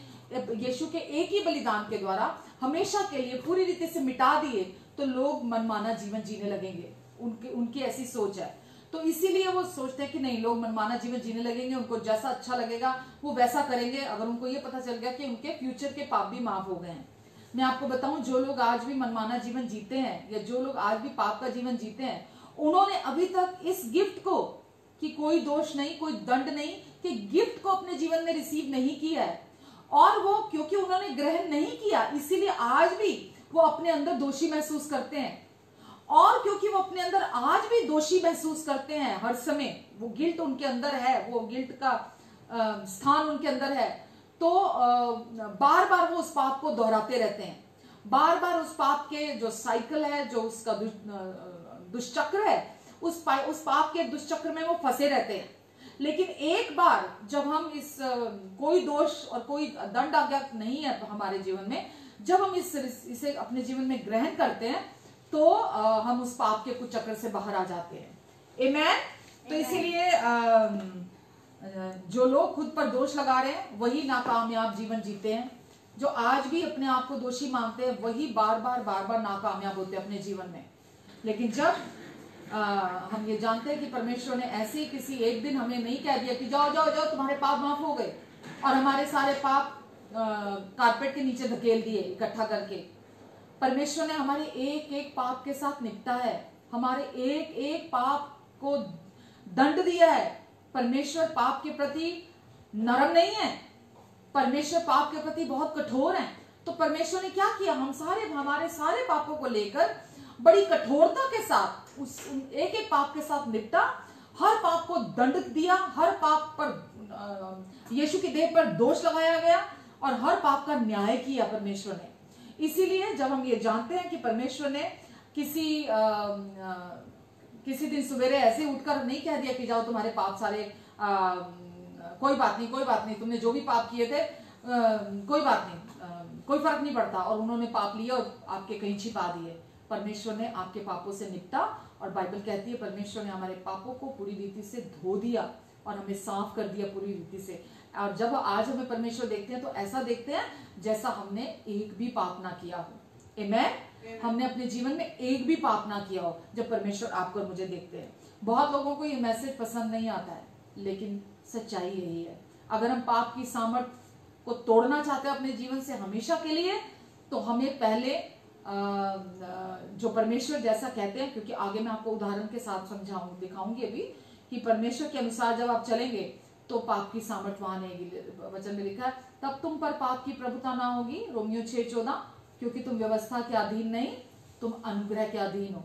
यीशु के एक ही बलिदान के द्वारा हमेशा के लिए पूरी रीति से मिटा दिए, तो लोग मनमाना जीवन जीने लगेंगे। उनकी ऐसी सोच है। तो इसीलिए वो सोचते हैं कि नहीं, लोग मनमाना जीवन जीने लगेंगे, उनको जैसा अच्छा लगेगा वो वैसा करेंगे, अगर उनको ये पता चल गया कि उनके फ्यूचर के पाप भी माफ हो गए हैं। मैं आपको बताऊं, जो लोग आज भी मनमाना जीवन जीते हैं या जो लोग आज भी पाप का जीवन जीते हैं, उन्होंने अभी तक इस गिफ्ट को, कि कोई दोष नहीं, कोई दंड नहीं, कि गिफ्ट को अपने जीवन में रिसीव नहीं किया है। और वो क्योंकि उन्होंने ग्रहण नहीं किया, इसीलिए आज भी वो अपने अंदर दोषी महसूस करते हैं। और क्योंकि वो अपने अंदर आज भी दोषी महसूस करते हैं, हर समय वो गिल्ट उनके अंदर है, वो गिल्ट का स्थान उनके अंदर है, तो बार बार वो उस पाप को दोहराते रहते हैं, बार बार उस पाप के जो साइकिल है, जो उसका दुष्चक्र है, उस पाप के दुष्चक्र में वो फंसे रहते हैं। लेकिन एक बार जब हम इस कोई दोष और कोई दंड आज्ञा नहीं है हमारे जीवन में, जब हम इसे अपने जीवन में ग्रहण करते हैं, तो हम उस पाप के कुचक्र से बाहर आ जाते हैं। आमेन। तो इसीलिए जो लोग खुद पर दोष लगा रहे हैं वही नाकामयाब जीवन जीते हैं। जो आज भी अपने आप को दोषी मानते हैं वही बार बार नाकामयाब होते हैं अपने जीवन में। लेकिन जब हम ये जानते हैं कि परमेश्वर ने ऐसे ही किसी एक दिन हमें नहीं कह दिया कि जाओ जाओ जाओ तुम्हारे पाप माफ हो गए, और हमारे सारे पाप कारपेट के नीचे धकेल दिए इकट्ठा करके। परमेश्वर ने हमारे एक एक पाप के साथ निपटा है, हमारे एक एक पाप को दंड दिया है। परमेश्वर पाप के प्रति नरम नहीं है, परमेश्वर पाप के प्रति बहुत कठोर है। तो परमेश्वर ने क्या किया, हमारे सारे पापों को लेकर बड़ी कठोरता के साथ उस एक एक पाप के साथ निपटा, हर पाप को दंड दिया, हर पाप पर यीशु की देह पर दोष लगाया गया और हर पाप का न्याय किया परमेश्वर ने। इसीलिए जब हम ये जानते हैं कि परमेश्वर ने किसी दिन सवेरे ऐसे उठकर नहीं कह दिया कि जाओ तुम्हारे पाप सारे कोई बात नहीं, तुमने जो भी पाप किए थे कोई बात नहीं, कोई फर्क नहीं पड़ता, और उन्होंने पाप लिया और आपके कहीं छिपा दिए। परमेश्वर ने आपके पापों से निपटा, और बाइबल कहती है परमेश्वर ने हमारे पापों को पूरी रीति से धो दिया और हमें साफ कर दिया पूरी रीति से। और जब आज हमें परमेश्वर देखते हैं तो ऐसा देखते हैं जैसा हमने एक भी पाप ना किया हो। आमेन। हमने अपने जीवन में एक भी पाप ना किया हो जब परमेश्वर आपको और मुझे देखते हैं। बहुत लोगों को ये मैसेज पसंद नहीं आता है, लेकिन सच्चाई यही है। अगर हम पाप की सामर्थ्य को तोड़ना चाहते हैं अपने जीवन से हमेशा के लिए, तो हमें पहले जो परमेश्वर जैसा कहते हैं, क्योंकि आगे मैं आपको उदाहरण के साथ दिखाऊंगी अभी कि परमेश्वर के अनुसार जब आप चलेंगे तो पाप की सामर्थ्य वहां नहीं। वचन में लिखा है तब तुम पर पाप की प्रभुता ना होगी, रोमियो 6:14, क्योंकि तुम व्यवस्था के अधीन नहीं, तुम अनुग्रह के अधीन हो।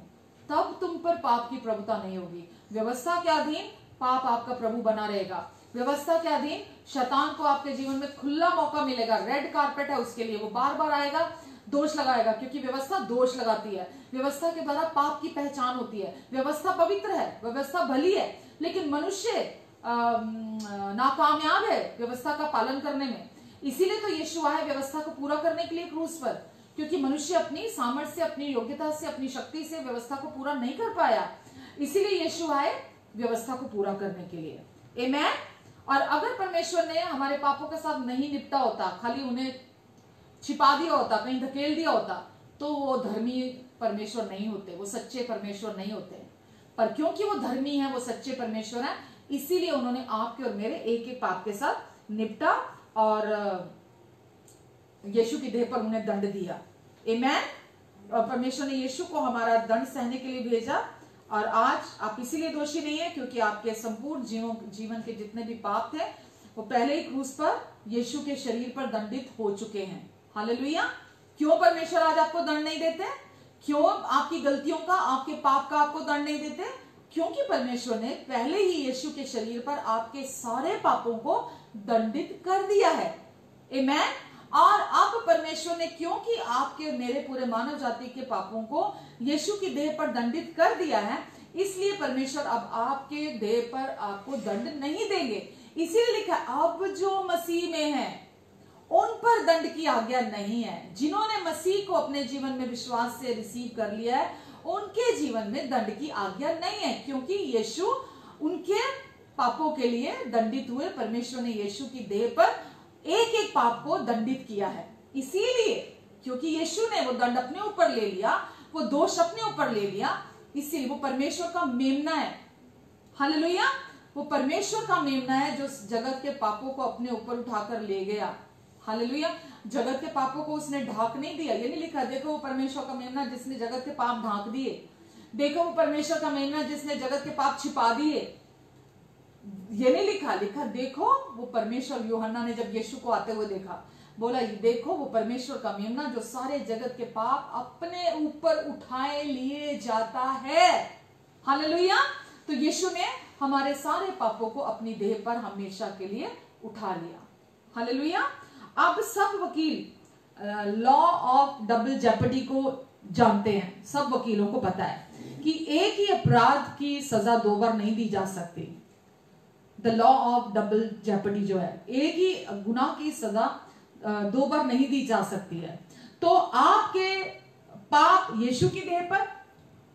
तब तुम पर पाप की प्रभुता नहीं होगी। व्यवस्था के अधीन पाप आपका प्रभु बना रहेगा। व्यवस्था के अधीन शैतान को आपके जीवन में खुला मौका मिलेगा, रेड कारपेट है उसके लिए। वो बार बार आएगा, दोष लगाएगा, क्योंकि व्यवस्था दोष लगाती है। व्यवस्था के द्वारा पाप की पहचान होती है। व्यवस्था पवित्र है, व्यवस्था भली है, लेकिन मनुष्य नाकामयाब है व्यवस्था का पालन करने में। इसीलिए तो यीशु आया व्यवस्था को पूरा करने के लिए क्रूस पर, क्योंकि मनुष्य अपनी सामर्थ्य से, अपनी योग्यता से, अपनी शक्ति से व्यवस्था को पूरा नहीं कर पाया। इसीलिए यीशु आए व्यवस्था को पूरा करने के लिए। आमेन। और अगर परमेश्वर ने हमारे पापों के साथ नहीं निपटा होता, खाली उन्हें छिपा दिया होता, कहीं धकेल दिया होता, तो वो धर्मी परमेश्वर नहीं होते, वो सच्चे परमेश्वर नहीं होते। पर क्योंकि वो धर्मी है, वो सच्चे परमेश्वर है, इसीलिए उन्होंने आपके और मेरे एक एक पाप के साथ निपटा और यीशु की देह पर उन्हें दंड दिया। आमेन। और परमेश्वर ने यीशु को हमारा दंड सहने के लिए भेजा, और आज आप इसीलिए दोषी नहीं है क्योंकि आपके संपूर्ण जीवन के जितने भी पाप थे वो पहले ही क्रूस पर यीशु के शरीर पर दंडित हो चुके हैं। हालेलुया। क्यों परमेश्वर आज आपको दंड नहीं देते? क्यों आपकी गलतियों का, आपके पाप का आपको दंड नहीं देते? क्योंकि परमेश्वर ने पहले ही यीशु के शरीर पर आपके सारे पापों को दंडित कर दिया है। आमेन। और अब परमेश्वर ने क्योंकि आपके मेरे पूरे मानव जाति के पापों को यीशु की देह पर दंडित कर दिया है, इसलिए परमेश्वर अब आपके देह पर आपको दंड नहीं देंगे। इसीलिए लिखा अब जो मसीह में है उन पर दंड की आज्ञा नहीं है। जिन्होंने मसीह को अपने जीवन में विश्वास से रिसीव कर लिया है उनके जीवन में दंड की आज्ञा नहीं है, क्योंकि यीशु उनके पापों के लिए दंडित हुए। परमेश्वर ने यीशु की देह पर एक एक पाप को दंडित किया है। इसीलिए क्योंकि यीशु ने वो दंड अपने ऊपर ले लिया, वो दोष अपने ऊपर ले लिया, इसीलिए वो परमेश्वर का मेमना है। हालेलुया। वो परमेश्वर का मेमना है जो जगत के पापों को अपने ऊपर उठाकर ले गया। हालेलुया। जगत के पापों को उसने ढाक नहीं दिया। ये नहीं लिखा देखो वो परमेश्वर का मेमना जिसने जगत के पाप ढाक दिए, देखो वो परमेश्वर का मेमना जिसने जगत के पाप छिपा दिए। ये नहीं लिखा, लिखा देखो वो परमेश्वर। यूहन्ना ने जब यीशु को आते हुए देखा, बोला देखो वो परमेश्वर का मेमना जो सारे जगत के पाप अपने ऊपर उठाए लिए जाता है। हालेलुया। तो यीशु ने हमारे सारे पापों को अपनी देह पर हमेशा के लिए उठा लिया। हालेलुया। अब सब वकील लॉ ऑफ डबल जेपडी को जानते हैं। सब वकीलों को पता है कि एक ही अपराध की सजा 2 बार नहीं दी जा सकती। द लॉ ऑफ डबल जेपडी जो है, एक ही गुनाह की सजा 2 बार नहीं दी जा सकती है। तो आपके पाप यीशु की देह पर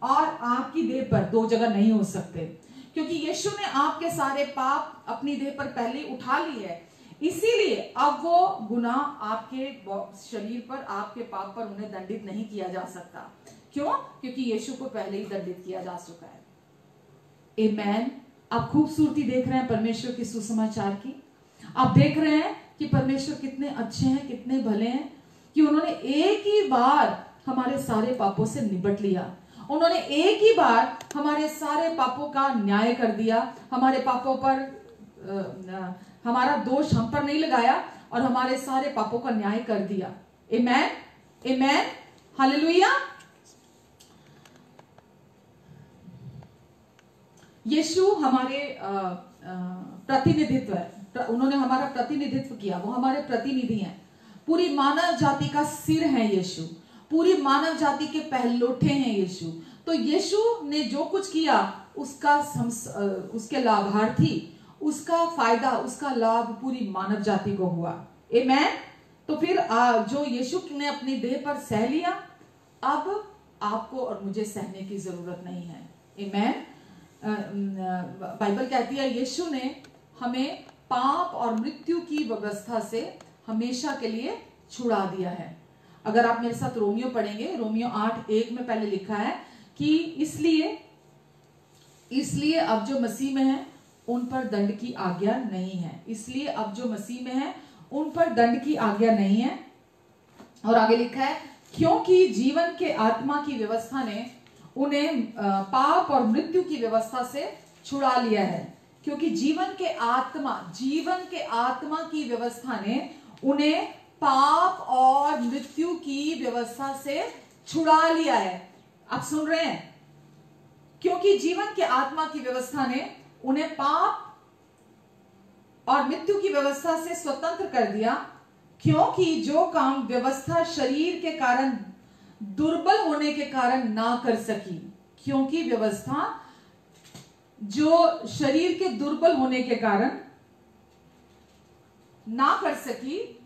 और आपकी देह पर 2 जगह नहीं हो सकते, क्योंकि यीशु ने आपके सारे पाप अपनी देह पर पहले उठा लिए है। इसीलिए अब वो गुनाह आपके शरीर पर, आपके पाप पर उन्हें दंडित नहीं किया जा सकता। क्यों? क्योंकि यीशु को पहले ही दंडित किया जा चुका है। आमेन। आप खूबसूरती देख रहे हैं परमेश्वर के सुसमाचार की। आप देख रहे हैं कि परमेश्वर कितने अच्छे हैं, कितने भले हैं, कि उन्होंने एक ही बार हमारे सारे पापों से निपट लिया। उन्होंने एक ही बार हमारे सारे पापों का न्याय कर दिया। हमारे पापों पर हमारा दोष हम पर नहीं लगाया और हमारे सारे पापों का न्याय कर दिया। आमेन, आमेन, हालेलुया। यीशु हमारे प्रतिनिधित्व है। उन्होंने हमारा प्रतिनिधित्व किया, वो हमारे प्रतिनिधि हैं। पूरी मानव जाति का सिर है यीशु, पूरी मानव जाति के पहलोठे हैं यीशु। तो यीशु ने जो कुछ किया उसका उसके लाभार्थी, उसका फायदा, उसका लाभ पूरी मानव जाति को हुआ। आमेन। तो फिर जो यीशु ने अपनी देह पर सह लिया, अब आपको और मुझे सहने की जरूरत नहीं है। आमेन। बाइबल कहती है यीशु ने हमें पाप और मृत्यु की व्यवस्था से हमेशा के लिए छुड़ा दिया है। अगर आप मेरे साथ रोमियो पढ़ेंगे, रोमियो 8:1 में पहले लिखा है कि इसलिए अब जो मसीह में है उन पर दंड की आज्ञा नहीं है। इसलिए अब जो मसीह में है उन पर दंड की आज्ञा नहीं है। और आगे लिखा है क्योंकि जीवन के आत्मा की व्यवस्था ने उन्हें पाप और मृत्यु की व्यवस्था से छुड़ा लिया है। क्योंकि जीवन के आत्मा की व्यवस्था ने उन्हें पाप और मृत्यु की व्यवस्था से छुड़ा लिया है। आप सुन रहे हैं? क्योंकि जीवन के आत्मा की व्यवस्था ने उन्हें पाप और मृत्यु की व्यवस्था से स्वतंत्र कर दिया। क्योंकि जो काम व्यवस्था शरीर के कारण दुर्बल होने के कारण ना कर सकी, क्योंकि व्यवस्था जो शरीर के दुर्बल होने के कारण ना कर सकी,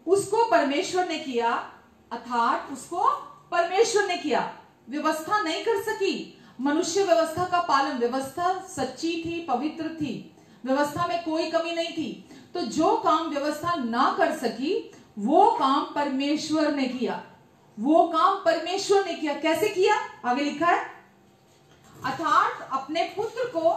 उसको परमेश्वर ने किया। अर्थात उसको परमेश्वर ने किया। व्यवस्था नहीं कर सकी। मनुष्य व्यवस्था का पालन, व्यवस्था सच्ची थी, पवित्र थी, व्यवस्था में कोई कमी नहीं थी। तो जो काम व्यवस्था ना कर सकी वो काम परमेश्वर ने किया। वो काम परमेश्वर ने किया। कैसे किया? आगे लिखा है अर्थात अपने पुत्र को,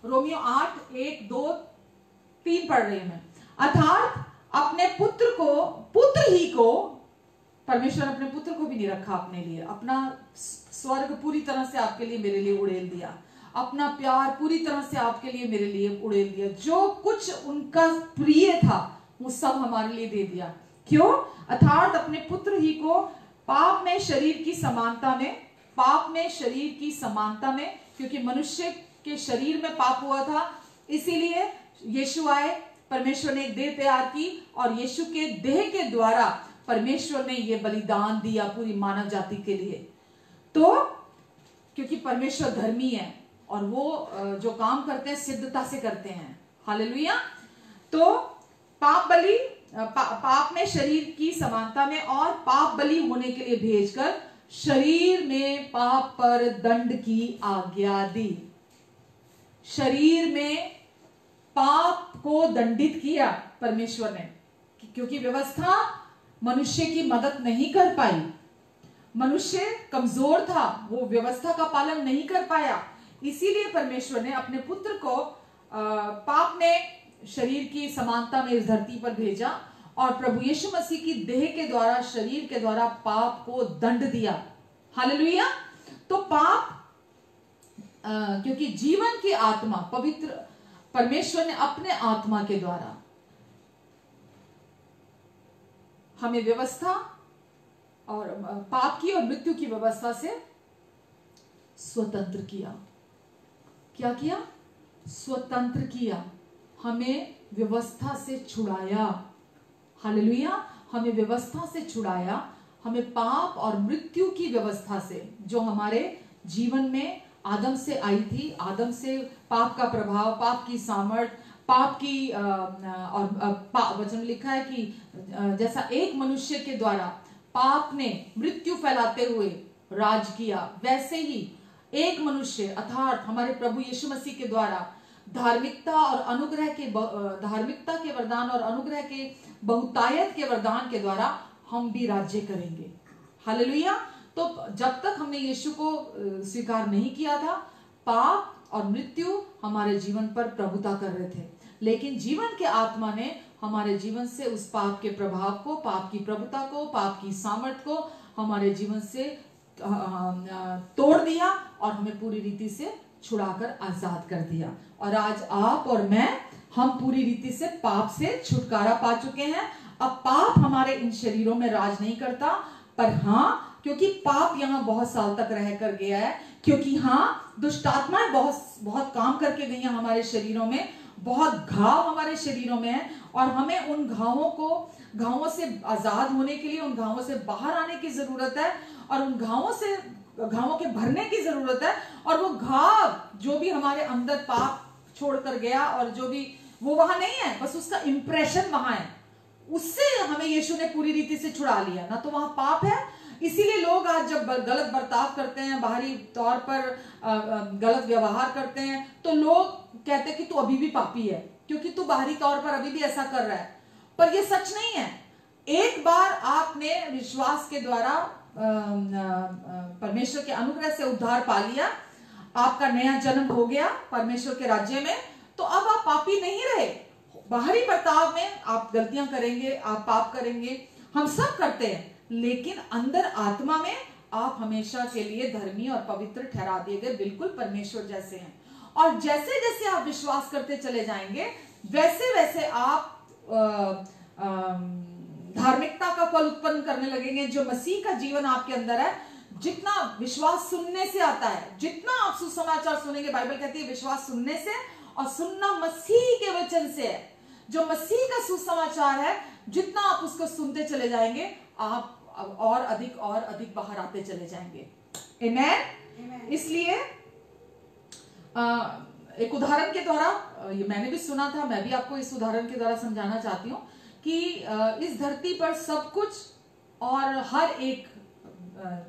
रोमियो 8:1-2-3 पढ़ रही हूं मैं। अर्थात अपने पुत्र को, पुत्र ही को, परमेश्वर अपने पुत्र को भी नहीं रखा अपने लिए, अपना स्वर्ग पूरी तरह से आपके लिए मेरे लिए उड़ेल दिया, अपना प्यार पूरी तरह से आपके लिए मेरे लिए उड़ेल दिया। जो कुछ उनका प्रिय था वो सब हमारे लिए दे दिया। क्यों? अर्थात अपने पुत्र ही को पाप में शरीर की समानता में, क्योंकि मनुष्य के शरीर में पाप हुआ था, इसीलिए यीशु आए, परमेश्वर ने एक देह तैयार की और यीशु के देह के द्वारा परमेश्वर ने यह बलिदान दिया पूरी मानव जाति के लिए। तो क्योंकि परमेश्वर धर्मी है और वो जो काम करते हैं सिद्धता से करते हैं। हालेलुया। तो पाप में शरीर की समानता में और पाप बलि होने के लिए भेजकर शरीर में पाप पर दंड की आज्ञा दी। शरीर में पाप को दंडित किया परमेश्वर ने, क्योंकि व्यवस्था मनुष्य की मदद नहीं कर पाई। मनुष्य कमजोर था, वो व्यवस्था का पालन नहीं कर पाया। इसीलिए परमेश्वर ने अपने पुत्र को पाप में शरीर की समानता में इस धरती पर भेजा और प्रभु यीशु मसीह की देह के द्वारा, शरीर के द्वारा पाप को दंड दिया। हालेलुया। तो पाप क्योंकि जीवन की आत्मा पवित्र परमेश्वर ने अपने आत्मा के द्वारा हमें व्यवस्था और पाप की और मृत्यु की व्यवस्था से स्वतंत्र किया। क्या किया? स्वतंत्र किया, हमें व्यवस्था से छुड़ाया। हालेलुया। हमें व्यवस्था से छुड़ाया, हमें पाप और मृत्यु की व्यवस्था से, जो हमारे जीवन में आदम से आई थी, आदम से पाप का प्रभाव, पाप की सामर्थ, पाप की और वचन लिखा है कि जैसा एक मनुष्य के द्वारा पाप ने मृत्यु फैलाते हुए राज किया, वैसे ही एक मनुष्य अर्थात हमारे प्रभु यीशु मसीह के द्वारा धार्मिकता और अनुग्रह के धार्मिकता के वरदान और अनुग्रह के बहुतायत के वरदान के द्वारा हम भी राज्य करेंगे। हालेलुया। तो जब तक हमने यीशु को स्वीकार नहीं किया था, पाप और मृत्यु हमारे जीवन पर प्रभुता कर रहे थे, लेकिन जीवन के आत्मा ने हमारे जीवन से उस पाप के प्रभाव को, पाप की प्रभुता को, पाप की सामर्थ को हमारे जीवन से तोड़ दिया और हमें पूरी रीति से छुड़ाकर आजाद कर दिया। और आज आप और मैं, हम पूरी रीति से पाप से छुटकारा पा चुके हैं। अब पाप हमारे इन शरीरों में राज नहीं करता, पर हाँ, क्योंकि पाप यहाँ बहुत साल तक रह कर गया है, क्योंकि हाँ, दुष्ट आत्माएं बहुत काम करके गई हैं हमारे शरीरों में, बहुत घाव हमारे शरीरों में है, और हमें उन घावों से आजाद होने के लिए, उन घावों से बाहर आने की जरूरत है, और उन घावों के भरने की जरूरत है। और वो घाव जो भी हमारे अंदर पाप छोड़ कर गया, और जो भी वो वहां नहीं है, बस उसका इंप्रेशन वहां है, उससे हमें यीशु ने पूरी रीति से छुड़ा लिया ना। तो वहां पाप है, इसीलिए लोग आज जब गलत बर्ताव करते हैं, बाहरी तौर पर गलत व्यवहार करते हैं, तो लोग कहते हैं कि तू अभी भी पापी है, क्योंकि तू बाहरी तौर पर अभी भी ऐसा कर रहा है। पर यह सच नहीं है। एक बार आपने विश्वास के द्वारा परमेश्वर के अनुग्रह से उद्धार पा लिया, आपका नया जन्म हो गया परमेश्वर के राज्य में, तो अब आप पापी नहीं रहे। बाहरी बर्ताव में आप गलतियां करेंगे, आप पाप करेंगे, हम सब करते हैं, लेकिन अंदर आत्मा में आप हमेशा के लिए धर्मी और पवित्र ठहरा दिए गए, बिल्कुल परमेश्वर जैसे हैं। और जैसे जैसे आप विश्वास करते चले जाएंगे, वैसे वैसे आप धार्मिकता का फल उत्पन्न करने लगेंगे, जो मसीह का जीवन आपके अंदर है। जितना विश्वास सुनने से आता है, जितना आप सुसमाचार सुनेंगे, बाइबल कहती है विश्वास सुनने से, और सुनना मसीह के वचन से है। जो मसीह का सुसमाचार है, जितना आप उसको सुनते चले जाएंगे, आप और अधिक बाहर आते चले जाएंगे। आमेन। इसलिए एक उदाहरण के द्वारा, ये मैंने भी सुना था, मैं भी आपको इस उदाहरण के द्वारा समझाना चाहती हूँ कि इस धरती पर सब कुछ और हर एक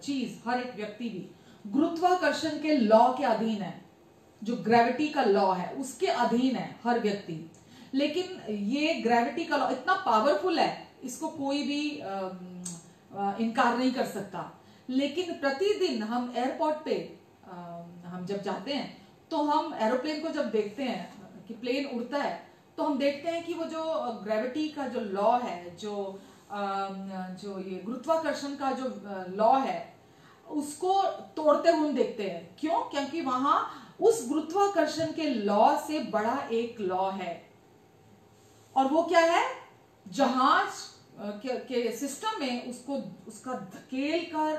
चीज, हर एक व्यक्ति भी गुरुत्वाकर्षण के लॉ के अधीन है। जो ग्रेविटी का लॉ है उसके अधीन है हर व्यक्ति। लेकिन ये ग्रेविटी का लॉ इतना पावरफुल है, इसको कोई भी इनकार नहीं कर सकता। लेकिन प्रतिदिन हम एयरपोर्ट पे हम जब जाते हैं, तो हम एरोप्लेन को जब देखते हैं कि प्लेन उड़ता है, तो हम देखते हैं कि वो जो ग्रेविटी का जो लॉ है, जो ये गुरुत्वाकर्षण का जो लॉ है, उसको तोड़ते हुए हम देखते हैं। क्यों? क्योंकि वहां उस गुरुत्वाकर्षण के लॉ से बड़ा एक लॉ है, और वो क्या है? जहाज के सिस्टम में उसका धकेल कर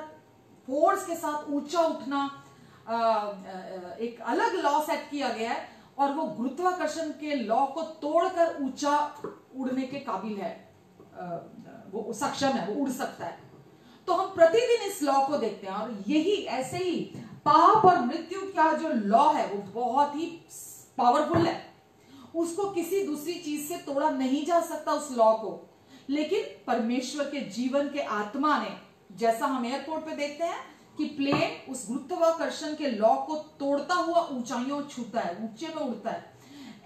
फोर्स के साथ ऊंचा उठना, एक अलग लॉ सेट किया गया है, और वो गुरुत्वाकर्षण के लॉ को तोड़कर ऊंचा उड़ने के काबिल है, वो सक्षम है, वो उड़ सकता है। तो हम प्रतिदिन इस लॉ को देखते हैं, और यही ऐसे ही पाप और मृत्यु का जो लॉ है वो बहुत ही पावरफुल है, उसको किसी दूसरी चीज से तोड़ा नहीं जा सकता उस लॉ को। लेकिन परमेश्वर के जीवन के आत्मा ने, जैसा हम एयरपोर्ट पे देखते हैं कि प्लेन उस गुरुत्वाकर्षण के लॉ को तोड़ता हुआ ऊंचाइयों छूता है, ऊंचे में उड़ता है,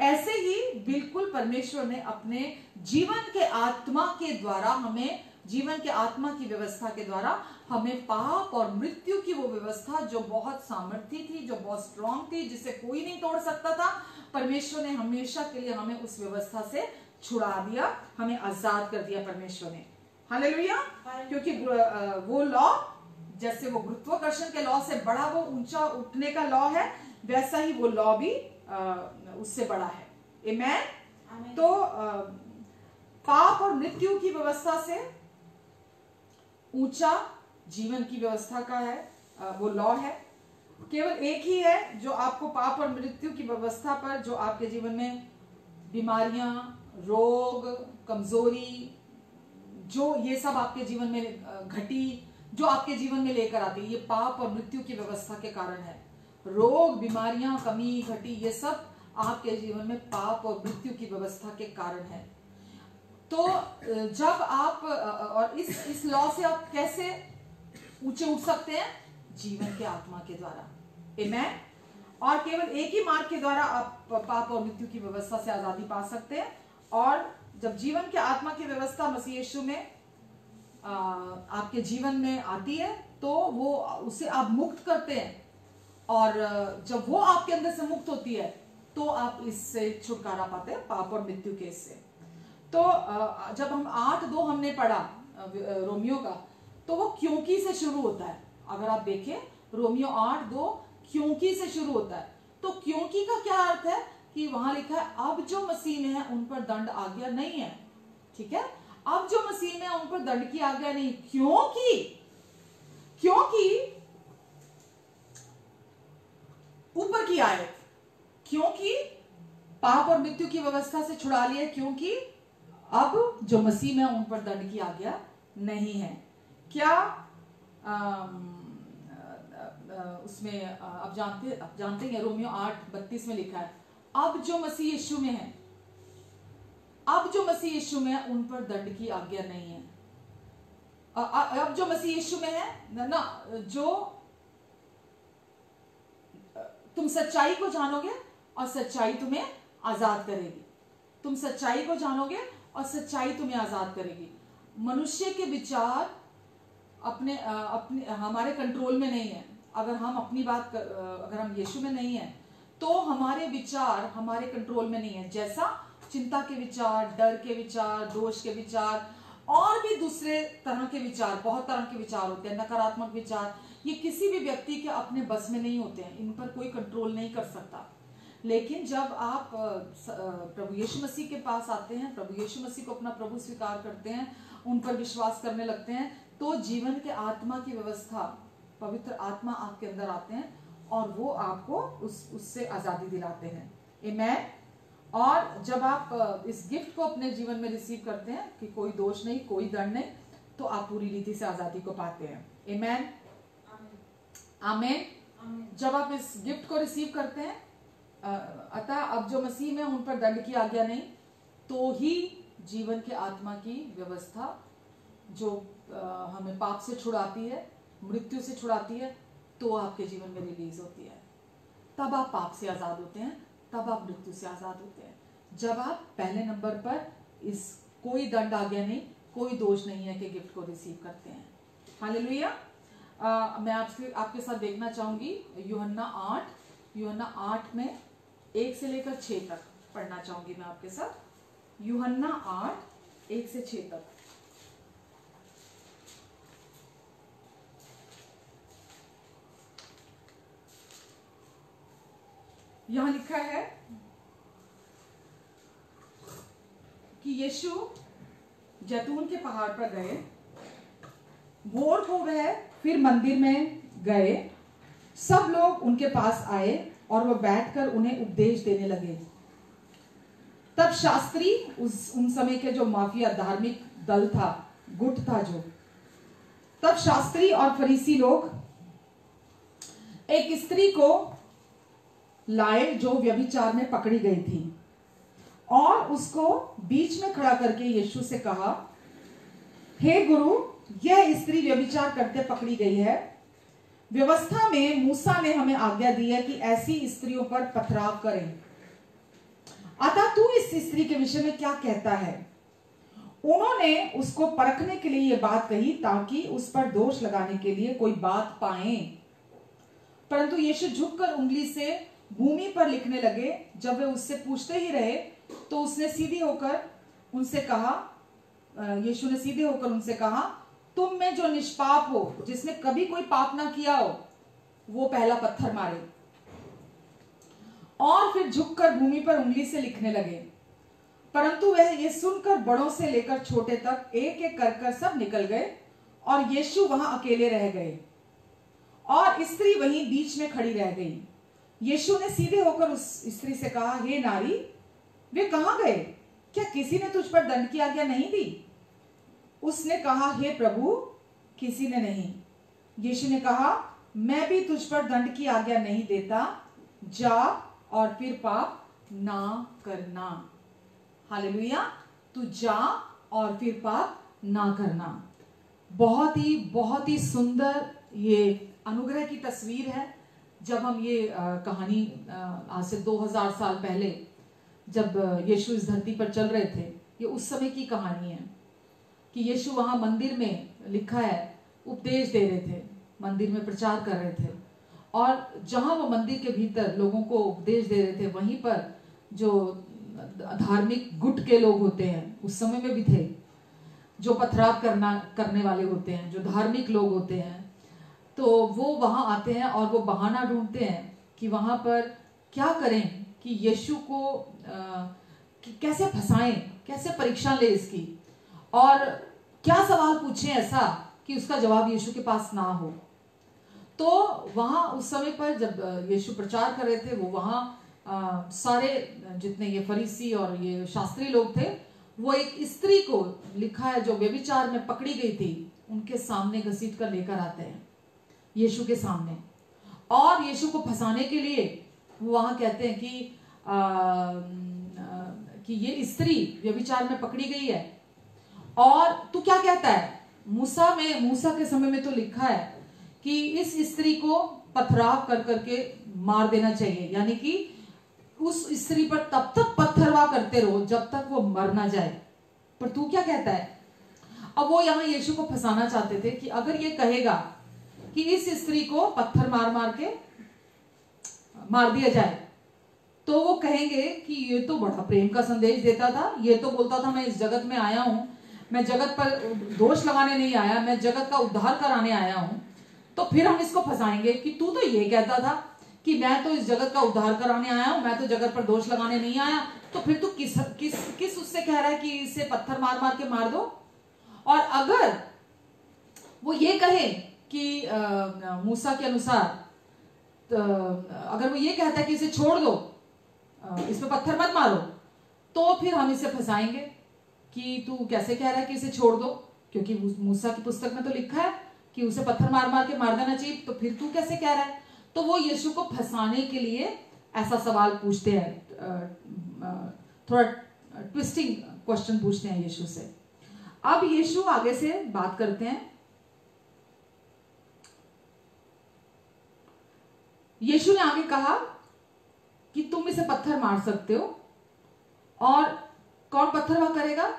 ऐसे ही बिल्कुल परमेश्वर ने अपने जीवन के आत्मा के द्वारा हमें, जीवन के आत्मा की व्यवस्था के द्वारा हमें पाप और मृत्यु की वो व्यवस्था जो बहुत सामर्थ्य थी, जो बहुत स्ट्रांग थी, जिसे कोई नहीं तोड़ सकता था, परमेश्वर ने हमेशा के लिए हमें उस व्यवस्था से छुड़ा दिया, हमें आजाद कर दिया परमेश्वर ने। हालेलुया। क्योंकि वो लॉ, जैसे वो गुरुत्वाकर्षण के लॉ से बड़ा वो ऊंचा उठने का लॉ है, वैसा ही वो लॉ भी उससे बड़ा है। आमेन। तो पाप और मृत्यु की व्यवस्था से ऊंचा जीवन की व्यवस्था का है वो लॉ है। केवल एक ही है जो आपको पाप और मृत्यु की व्यवस्था पर, जो आपके जीवन में बीमारियां, रोग, कमजोरी, जो ये सब आपके जीवन में घटी, जो आपके जीवन में लेकर आती है, ये पाप और मृत्यु की व्यवस्था के कारण है। रोग, बीमारियां, कमी, घटी, ये सब आपके जीवन में पाप और मृत्यु की व्यवस्था के कारण है। तो जब आप और इस लॉ से आप कैसे ऊंचे उठ सकते हैं? जीवन के आत्मा के द्वारा। आमेन। और केवल एक ही मार्ग के द्वारा आप पाप और मृत्यु की व्यवस्था से आजादी पा सकते हैं। और जब जीवन के आत्मा की व्यवस्था मसीह यीशु में आपके जीवन में आती है, तो वो उसे आप मुक्त करते हैं। और जब वो आपके अंदर से मुक्त होती है, तो आप इससे छुटकारा पाते हैं, पाप और मृत्यु के इससे। तो जब हम 8:2 हमने पढ़ा रोमियो का, तो वो क्योंकि से शुरू होता है। अगर आप देखें रोमियो 8:2 क्योंकि से शुरू होता है। तो क्योंकि का क्या अर्थ है कि वहां लिखा है अब जो मसीह में है उन पर दंड आज्ञा नहीं है। ठीक है, अब जो मसीह में है उन पर दंड की आज्ञा नहीं, क्योंकि ऊपर की आयत, क्योंकि पाप और मृत्यु की व्यवस्था से छुड़ा लिया, क्योंकि अब जो मसीह में उन पर दंड की आज्ञा नहीं है। क्या उसमें आप जानते हैं रोमियो 8:32 में लिखा है अब जो मसीह यीशु में है, अब जो मसीह यीशु में है उन पर दंड की आज्ञा नहीं है। अब जो मसीह यीशु में है ना, जो तुम सच्चाई को जानोगे और सच्चाई तुम्हें आजाद करेगी। तुम सच्चाई को जानोगे और सच्चाई तुम्हें आजाद करेगी। मनुष्य के विचार अपने हमारे कंट्रोल में नहीं है। अगर हम अपनी बात अगर हम यीशु में नहीं है, तो हमारे विचार हमारे कंट्रोल में नहीं है। जैसा चिंता के विचार, डर के विचार, दोष के विचार और भी दूसरे तरह के विचार, बहुत तरह के विचार होते हैं, नकारात्मक विचार, ये किसी भी व्यक्ति के अपने बस में नहीं होते हैं। इन पर कोई कंट्रोल नहीं कर सकता। लेकिन जब आप प्रभु यीशु मसीह के पास आते हैं, प्रभु यीशु मसीह को अपना प्रभु स्वीकार करते हैं, उन पर विश्वास करने लगते हैं, तो जीवन के आत्मा की व्यवस्था, पवित्र आत्मा आपके अंदर आते हैं और वो आपको उससे आजादी दिलाते हैं। आमेन। और जब आप इस गिफ्ट को अपने जीवन में रिसीव करते हैं कि कोई दोष नहीं, कोई दंड नहीं, तो आप पूरी रीति से आजादी को पाते हैं। आमेन। आमेन। जब आप इस गिफ्ट को रिसीव करते हैं, अतः अब जो मसीह में उन पर दंड की आज्ञा नहीं, तो ही जीवन के आत्मा की व्यवस्था जो हमें पाप से छुड़ाती है, मृत्यु से छुड़ाती है, तो आपके जीवन में रिलीज होती है। तब आप पाप से आजाद होते हैं, तब आप मृत्यु से आजाद होते हैं। जब आप पहले नंबर पर इस कोई दंड आज्ञा नहीं, कोई दोष नहीं है कि गिफ्ट को रिसीव करते हैं। हालेलुया। मैं आपके साथ देखना चाहूंगी यूहन्ना 8 में 1 से लेकर 6 तक पढ़ना चाहूंगी मैं आपके साथ। यूहन्ना 8 1 से 6 तक। यहां लिखा है कि यीशु जैतून के पहाड़ पर गए, भोर हो वह फिर मंदिर में गए। सब लोग उनके पास आए और वह बैठकर उन्हें उपदेश देने लगे। तब शास्त्री, उन समय के जो माफिया धार्मिक दल था, गुट था जो, तब शास्त्री और फरीसी लोग एक स्त्री को लाए जो व्यभिचार में पकड़ी गई थी, और उसको बीच में खड़ा करके यीशु से कहा, हे गुरु, यह स्त्री व्यभिचार करते पकड़ी गई है। व्यवस्था में मूसा ने हमें आज्ञा दी है कि ऐसी स्त्रियों पर पथराव करें। अतः तू इस स्त्री के विषय में क्या कहता है? उन्होंने उसको परखने के लिए यह बात कही ताकि उस पर दोष लगाने के लिए कोई बात पाएं। परंतु यीशु झुककर उंगली से भूमि पर लिखने लगे। जब वे उससे पूछते ही रहे, तो उसने सीधी होकर उनसे कहा, यीशु ने सीधे होकर उनसे कहा, तुम में जो निष्पाप हो, जिसने कभी कोई पाप ना किया हो, वो पहला पत्थर मारे। और फिर झुककर भूमि पर उंगली से लिखने लगे। परंतु वह ये सुनकर बड़ों से लेकर छोटे तक एक एक कर सब निकल गए और यीशु वहां अकेले रह गए और स्त्री वहीं बीच में खड़ी रह गई। यीशु ने सीधे होकर उस स्त्री से कहा, हे नारी, वे कहां गए? क्या किसी ने तुझ पर दंड की आज्ञा नहीं दी? उसने कहा, हे प्रभु, किसी ने नहीं। यीशु ने कहा, मैं भी तुझ पर दंड की आज्ञा नहीं देता, जा और फिर पाप ना करना। हालेलुया। तू जा और फिर पाप ना करना। बहुत ही सुंदर ये अनुग्रह की तस्वीर है। जब हम ये कहानी आज से 2000 साल पहले जब यीशु इस धरती पर चल रहे थे, ये उस समय की कहानी है कि यीशु वहां मंदिर में, लिखा है, उपदेश दे रहे थे, मंदिर में प्रचार कर रहे थे। और जहां वो मंदिर के भीतर लोगों को उपदेश दे रहे थे, वहीं पर जो धार्मिक गुट के लोग होते हैं, उस समय में भी थे, जो पथराव करने वाले होते हैं, जो धार्मिक लोग होते हैं, तो वो वहां आते हैं और वो बहाना ढूंढते हैं कि वहां पर क्या करें कि यीशु को कैसे फंसाएं, कैसे परीक्षा ले इसकी, और क्या सवाल पूछें ऐसा कि उसका जवाब यीशु के पास ना हो। तो वहां उस समय पर जब यीशु प्रचार कर रहे थे, वो वहां सारे जितने ये फरीसी और ये शास्त्री लोग थे, वो एक स्त्री को, लिखा है, जो व्यभिचार में पकड़ी गई थी, उनके सामने घसीट कर लेकर आते हैं यीशु के सामने। और यीशु को फंसाने के लिए वो वहां कहते हैं कि ये स्त्री व्यभिचार में पकड़ी गई है और तू क्या कहता है? मूसा के समय में तो लिखा है कि इस स्त्री को पथराव कर करके मार देना चाहिए, यानी कि उस स्त्री पर तब तक पत्थरवा करते रहो जब तक वो मर ना जाए। पर तू क्या कहता है? अब वो यहां यीशु को फंसाना चाहते थे कि अगर ये कहेगा कि इस स्त्री को पत्थर मार मार के मार दिया जाए, तो वो कहेंगे कि ये तो बड़ा प्रेम का संदेश देता था, ये तो बोलता था मैं इस जगत में आया हूं, मैं जगत पर दोष लगाने नहीं आया, मैं जगत का उद्धार कराने आया हूं। तो फिर हम इसको फंसाएंगे कि तू तो ये कहता था कि मैं तो इस जगत का उद्धार कराने आया हूं, मैं तो जगत पर दोष लगाने नहीं आया, तो फिर तू किस उससे कह रहा है कि इसे पत्थर मार मार के मार दो। और अगर वो ये कहे कि मूसा के अनुसार, अगर वो ये कहता है कि इसे छोड़ दो, इस पे पत्थर मत मारो, तो फिर हम इसे फंसाएंगे कि तू कैसे कह रहा है कि इसे छोड़ दो, क्योंकि मूसा की पुस्तक में तो लिखा है कि उसे पत्थर मार मार के मार देना चाहिए, तो फिर तू कैसे कह रहा है? तो वो यीशु को फंसाने के लिए ऐसा सवाल पूछते हैं, थोड़ा ट्विस्टिंग क्वेश्चन पूछते हैं यीशु से। अब यीशु आगे से बात करते हैं। यीशु ने आगे कहा कि तुम इसे पत्थर मार सकते हो, और कौन पत्थरवा करेगा?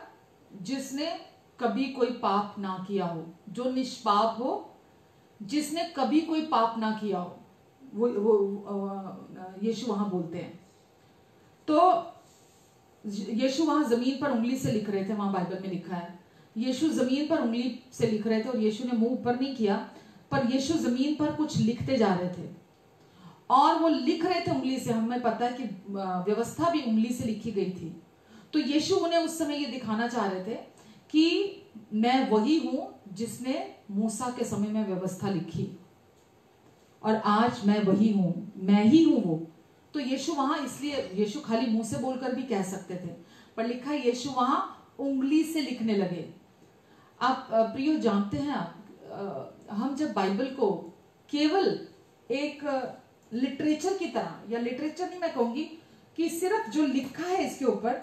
जिसने कभी कोई पाप ना किया हो, जो निष्पाप हो, जिसने कभी कोई पाप ना किया हो, वो यीशु वहां बोलते हैं। तो यीशु वहां जमीन पर उंगली से लिख रहे थे, वहां बाइबल में लिखा है यीशु जमीन पर उंगली से लिख रहे थे, और यीशु ने मुंह ऊपर नहीं किया, पर यीशु जमीन पर कुछ लिखते जा रहे थे, और वो लिख रहे थे उंगली से। हमें पता है कि व्यवस्था भी उंगली से लिखी गई थी। तो यीशु उन्हें उस समय ये दिखाना चाह रहे थे कि मैं वही हूं जिसने मूसा के समय में व्यवस्था लिखी, और आज मैं वही हूं, मैं ही हूं वो। तो यीशु वहां, इसलिए यीशु खाली मुंह से बोलकर भी कह सकते थे, पर लिखा है यीशु वहां उंगली से लिखने लगे। आप प्रियो जानते हैं, हम जब बाइबल को केवल एक लिटरेचर की तरह, या लिटरेचर नहीं मैं कहूंगी, कि सिर्फ जो लिखा है इसके ऊपर,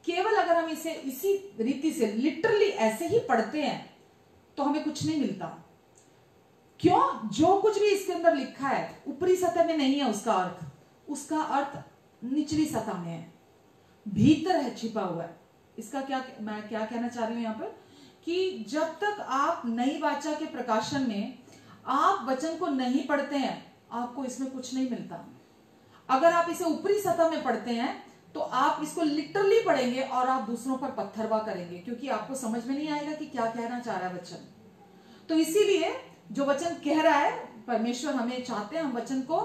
केवल अगर हम इसे इसी रीति से लिटरली ऐसे ही पढ़ते हैं तो हमें कुछ नहीं मिलता। क्यों? जो कुछ भी इसके अंदर लिखा है ऊपरी सतह में नहीं है उसका अर्थ निचली सतह में है, भीतर है, छिपा हुआ है। इसका मैं क्या कहना चाह रही हूं यहां पर, कि जब तक आप नई वाचा के प्रकाशन में आप वचन को नहीं पढ़ते हैं, आपको इसमें कुछ नहीं मिलता। अगर आप इसे ऊपरी सतह में पढ़ते हैं तो आप इसको लिटरली पढ़ेंगे और आप दूसरों पर पत्थरवा करेंगे, क्योंकि आपको समझ में नहीं आएगा कि क्या कहना चाह रहा है वचन। तो इसीलिए जो वचन कह रहा है, परमेश्वर हमें चाहते हैं हम वचन को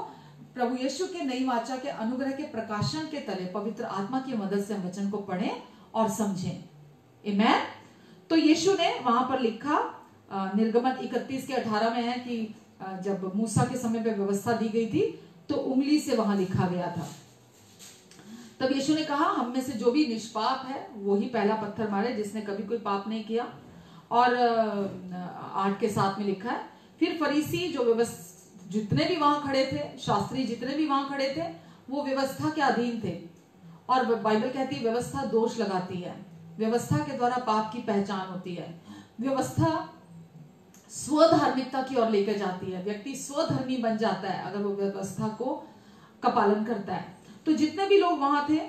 प्रभु यीशु के नई वाचा के अनुग्रह के प्रकाशन के तले पवित्र आत्मा की मदद से हम वचन को पढ़ें और समझें। आमेन। तो यीशु ने वहां पर लिखा, निर्गमन 31 के 18 में है कि जब मूसा के समय पे व्यवस्था दी गई थी तो उंगली से वहां लिखा गया था। तब यीशु ने कहा, हम में से जो भी निष्पाप है वो ही पहला पत्थर मारे, जिसने कभी कोई पाप नहीं किया। और 8 के 7 में लिखा है, फिर फरीसी जो जितने भी वहां खड़े थे, शास्त्री जितने भी वहां खड़े थे, वो व्यवस्था के अधीन थे। और बाइबल कहती है व्यवस्था दोष लगाती है, व्यवस्था के द्वारा पाप की पहचान होती है, व्यवस्था स्वधार्मिकता की ओर लेकर जाती है। व्यक्ति स्वधर्मी बन जाता है अगर वो व्यवस्था का पालन करता है। तो जितने भी लोग वहां थे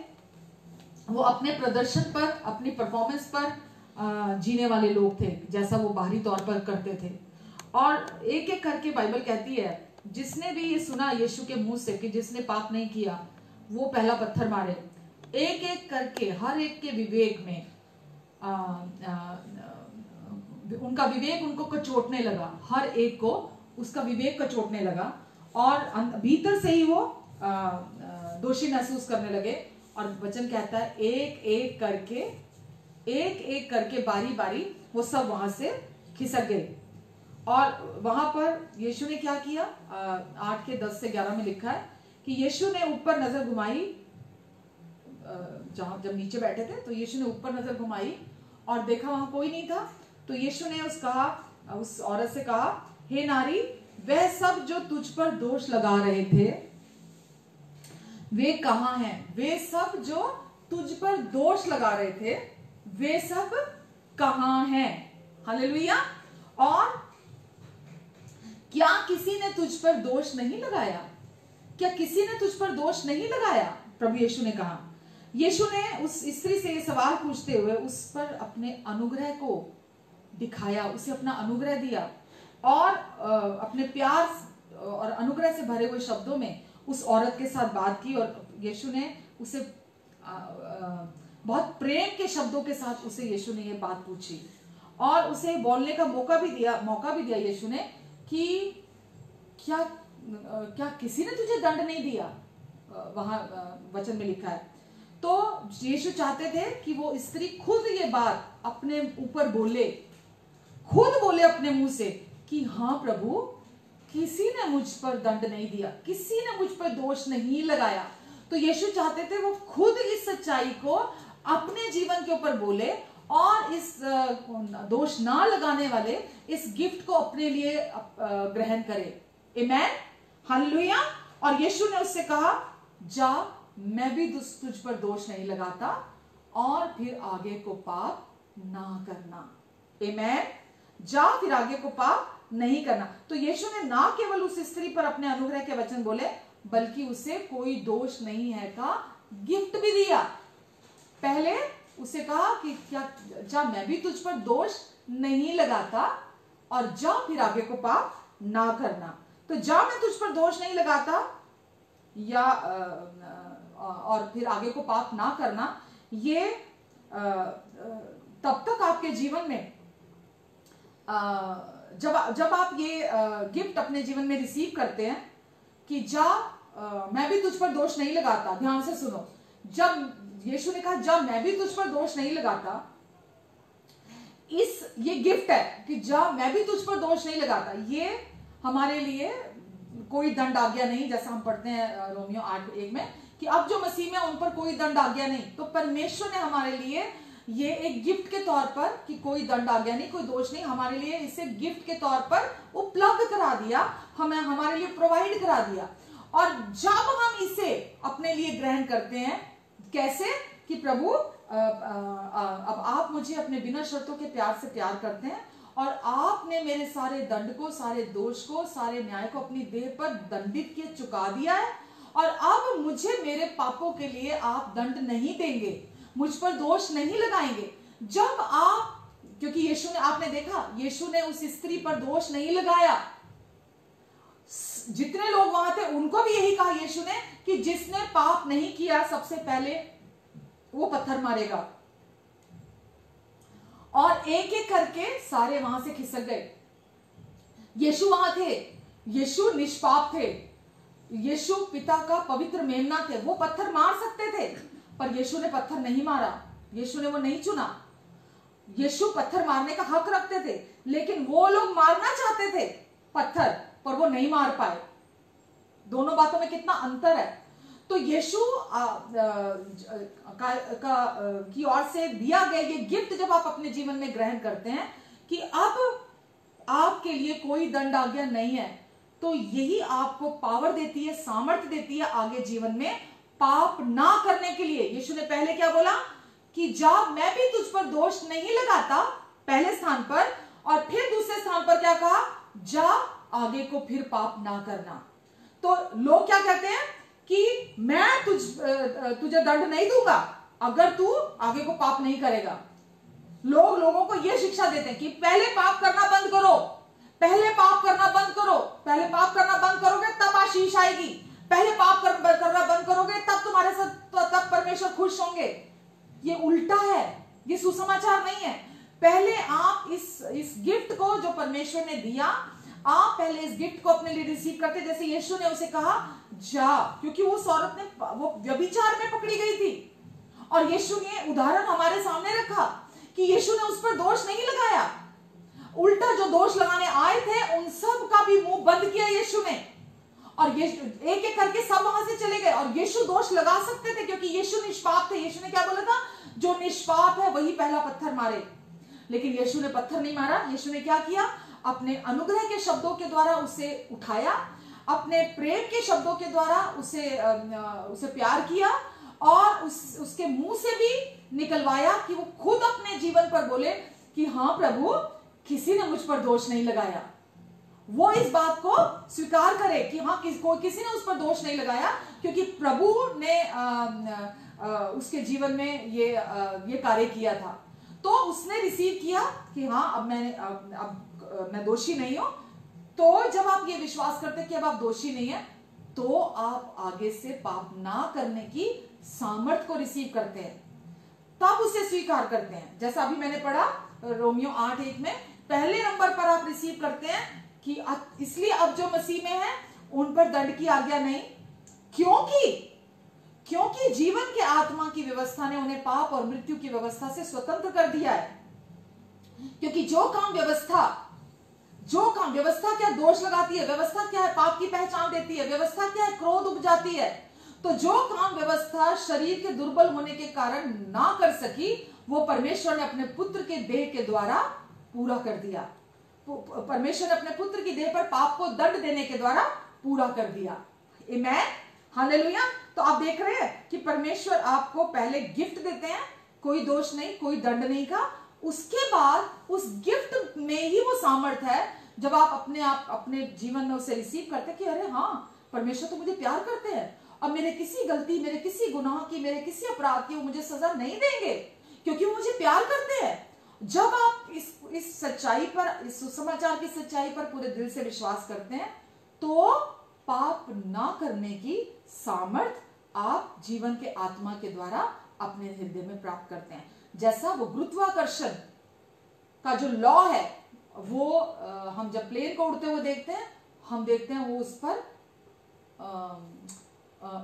वो अपने प्रदर्शन पर, अपनी परफॉर्मेंस पर जीने वाले लोग थे, जैसा वो बाहरी तौर पर करते थे। और एक एक करके बाइबल कहती है, जिसने भी ये सुना यीशु के मुंह से कि जिसने पाप नहीं किया वो पहला पत्थर मारे, एक एक करके हर एक के विवेक में उनका विवेक उनको कचोटने लगा, हर एक को उसका विवेक कचोटने लगा और भीतर से ही वो दोषी महसूस करने लगे। और वचन कहता है एक एक करके बारी बारी वो सब वहां से खिसक गए। और वहां पर यीशु ने क्या किया, 8 के 10 से 11 में लिखा है कि यीशु ने ऊपर नजर घुमाई, जब नीचे बैठे थे तो यीशु ने ऊपर नजर घुमाई और देखा वहां कोई नहीं था। तो यीशु ने उस औरत से कहा, हे नारी, वह सब जो तुझ पर दोष लगा रहे थे वे कहां हैं? वे सब जो तुझ पर दोष लगा रहे थे वे सब कहां हैं? हालेलुया। और क्या किसी ने तुझ पर दोष नहीं लगाया? क्या किसी ने तुझ पर दोष नहीं लगाया? प्रभु यीशु ने कहा। यीशु ने उस स्त्री से ये सवाल पूछते हुए उस पर अपने अनुग्रह को दिखाया, उसे अपना अनुग्रह दिया और अपने प्यार और अनुग्रह से भरे हुए शब्दों में उस औरत के साथ बात की। और यीशु ने उसे बहुत प्रेम के शब्दों के साथ उसे यीशु ने ये बात पूछी और उसे बोलने का मौका भी दिया यीशु ने कि क्या किसी ने तुझे दंड नहीं दिया? वहां वचन में लिखा है। तो यीशु चाहते थे कि वो स्त्री खुद ये बात अपने ऊपर खुद बोले अपने मुंह से कि हाँ प्रभु, किसी ने मुझ पर दंड नहीं दिया, किसी ने मुझ पर दोष नहीं लगाया। तो यीशु चाहते थे वो खुद इस सच्चाई को अपने जीवन के ऊपर बोले और इस दोष ना लगाने वाले इस गिफ्ट को अपने लिए ग्रहण करे। आमेन, हालेलुया। और यीशु ने उससे कहा, जा, मैं भी तुझ पर दोष नहीं लगाता और फिर आगे को पाप ना करना। आमेन, जा, फिर आगे को पाप नहीं करना। तो यीशु ने ना केवल उस स्त्री पर अपने अनुग्रह के वचन बोले बल्कि उसे कोई दोष नहीं है का गिफ्ट भी दिया। पहले उसे कहा कि क्या, जा, मैं भी तुझ पर दोष नहीं लगाता और जा, फिर आगे को पाप ना करना। तो जा, मैं तुझ पर दोष नहीं लगाता या और फिर आगे को पाप ना करना, ये तब तक आपके जीवन में जब आप ये गिफ्ट अपने जीवन में रिसीव करते हैं कि जा, मैं भी तुझ पर दोष नहीं लगाता। ध्यान से सुनो, जब यीशु ने कहा जा, मैं भी तुझ पर दोष नहीं लगाता, ये गिफ्ट है कि जा, मैं भी तुझ पर दोष नहीं लगाता। ये हमारे लिए कोई दंड आज्ञा नहीं, जैसा हम पढ़ते हैं रोमियो 8:1 में कि अब जो मसीह में उन पर कोई दंड आज्ञा नहीं। तो परमेश्वर ने हमारे लिए ये एक गिफ्ट के तौर पर कि कोई दंड आज्ञा नहीं, कोई दोष नहीं, हमारे लिए इसे गिफ्ट के तौर पर उपलब्ध करा दिया, हमारे लिए प्रोवाइड करा दिया। और जब हम इसे अपने लिए ग्रहण करते हैं, कैसे कि प्रभु अब आप मुझे अपने बिना शर्तों के प्यार से प्यार करते हैं और आपने मेरे सारे दंड को, सारे दोष को, सारे न्याय को अपनी देह पर दंडित किए चुका दिया है और अब मुझे मेरे पापों के लिए आप दंड नहीं देंगे, मुझ पर दोष नहीं लगाएंगे। जब आप, क्योंकि यीशु ने, आपने देखा, यीशु ने उस स्त्री पर दोष नहीं लगाया, जितने लोग वहां थे उनको भी यही कहा यीशु ने कि जिसने पाप नहीं किया सबसे पहले वो पत्थर मारेगा। और एक एक करके सारे वहां से खिसक गए। यीशु वहां थे, यीशु निष्पाप थे, यीशु पिता का पवित्र मेमना थे, वो पत्थर मार सकते थे, पर यीशु ने पत्थर नहीं मारा, यीशु ने वो नहीं चुना। यीशु पत्थर मारने का हक रखते थे, लेकिन वो लोग मारना चाहते थे पत्थर, पर वो नहीं मार पाए। दोनों बातों में कितना अंतर है। तो यीशु की ओर से दिया गया ये गिफ्ट जब आप अपने जीवन में ग्रहण करते हैं कि अब आपके लिए कोई दंड आज्ञा नहीं है, तो यही आपको पावर देती है, सामर्थ्य देती है आगे जीवन में पाप ना करने के लिए। यीशु ने पहले क्या बोला कि जा, मैं भी तुझ पर दोष नहीं लगाता, पहले स्थान पर, और फिर दूसरे स्थान पर क्या कहा, जा आगे को फिर पाप ना करना। तो लोग क्या कहते हैं कि मैं तुझे दंड नहीं दूंगा अगर तू आगे को पाप नहीं करेगा। लोगों को यह शिक्षा देते हैं कि पहले पाप करना बंद करो, पहले पाप करना बंद करो, पहले पाप करना बंद करोगे तब आशीष आएगी, पहले पाप करना बंद करोगे तब तुम्हारे साथ, तब परमेश्वर खुश होंगे। ये उल्टा है, ये सुसमाचार नहीं है। पहले आप इस गिफ्ट को जो परमेश्वर ने दिया, आप पहले इस गिफ्ट को अपने लिए रिसीव करते। जैसे यीशु ने उसे कहा जा, क्योंकि उस औरत ने वो व्यभिचार में पकड़ी गई थी, और यीशु ने उदाहरण हमारे सामने रखा कि यीशु ने उस पर दोष नहीं लगाया, उल्टा जो दोष लगाने आए थे उन सब का भी मुंह बंद किया यीशु ने, और यीशु एक एक करके सब वहां से चले गए। और यीशु दोष लगा सकते थे क्योंकि यीशु निष्पाप थे। यीशु ने क्या बोला था, जो निष्पाप है वही पहला पत्थर मारे, लेकिन यीशु ने पत्थर नहीं मारा। यीशु ने क्या किया, अपने अनुग्रह के शब्दों के द्वारा उसे उठाया, अपने प्रेम के शब्दों के द्वारा उसे प्यार किया, और उसके मुंह से भी निकलवाया कि वो खुद अपने जीवन पर बोले कि हाँ प्रभु, किसी ने मुझ पर दोष नहीं लगाया। वो इस बात को स्वीकार करे कि हाँ किसी ने उस पर दोष नहीं लगाया, क्योंकि प्रभु ने उसके जीवन में ये कार्य किया था। तो उसने रिसीव किया कि हाँ अब मैं दोषी नहीं हूं। तो जब आप ये विश्वास करते कि अब आप दोषी नहीं है, तो आप आगे से पाप ना करने की सामर्थ को रिसीव करते हैं, तब उसे स्वीकार करते हैं। जैसा अभी मैंने पढ़ा रोमियो 8:1 में, पहले नंबर पर आप रिसीव करते हैं कि इसलिए अब जो मसीह में है उन पर दंड की आज्ञा नहीं, क्योंकि जीवन के आत्मा की व्यवस्था ने उन्हें पाप और मृत्यु की व्यवस्था से स्वतंत्र कर दिया है। क्योंकि जो काम व्यवस्था क्या दोष लगाती है, व्यवस्था क्या है पाप की पहचान देती है, व्यवस्था क्या है क्रोध उपजाती है। तो जो काम व्यवस्था शरीर के दुर्बल होने के कारण ना कर सकी, वो परमेश्वर ने अपने पुत्र के देह के द्वारा पूरा कर दिया। परमेश्वर ने अपने पुत्र की देह पर पाप को दंड देने के द्वारा पूरा कर दिया। आमीन, हालेलुया। तो आप देख रहे हैं कि परमेश्वर आपको पहले गिफ्ट देते हैं, कोई दोष नहीं, कोई दंड नहीं का। उसके बाद उस गिफ्ट में ही वो सामर्थ है, जब आप अपने जीवन में उसे रिसीव करते कि अरे हाँ, परमेश्वर तो मुझे प्यार करते हैं, और मेरे किसी गलती, मेरे किसी गुनाह की, मेरे किसी अपराध की वो मुझे सजा नहीं देंगे, क्योंकि वो मुझे प्यार करते हैं। जब आप इस सच्चाई पर, इस सुसमाचार की सच्चाई पर पूरे दिल से विश्वास करते हैं, तो पाप ना करने की सामर्थ आप जीवन के आत्मा के द्वारा अपने हृदय में प्राप्त करते हैं। जैसा वो गुरुत्वाकर्षण का जो लॉ है, वो हम जब प्लेन को उड़ते हुए देखते हैं, हम देखते हैं वो उस पर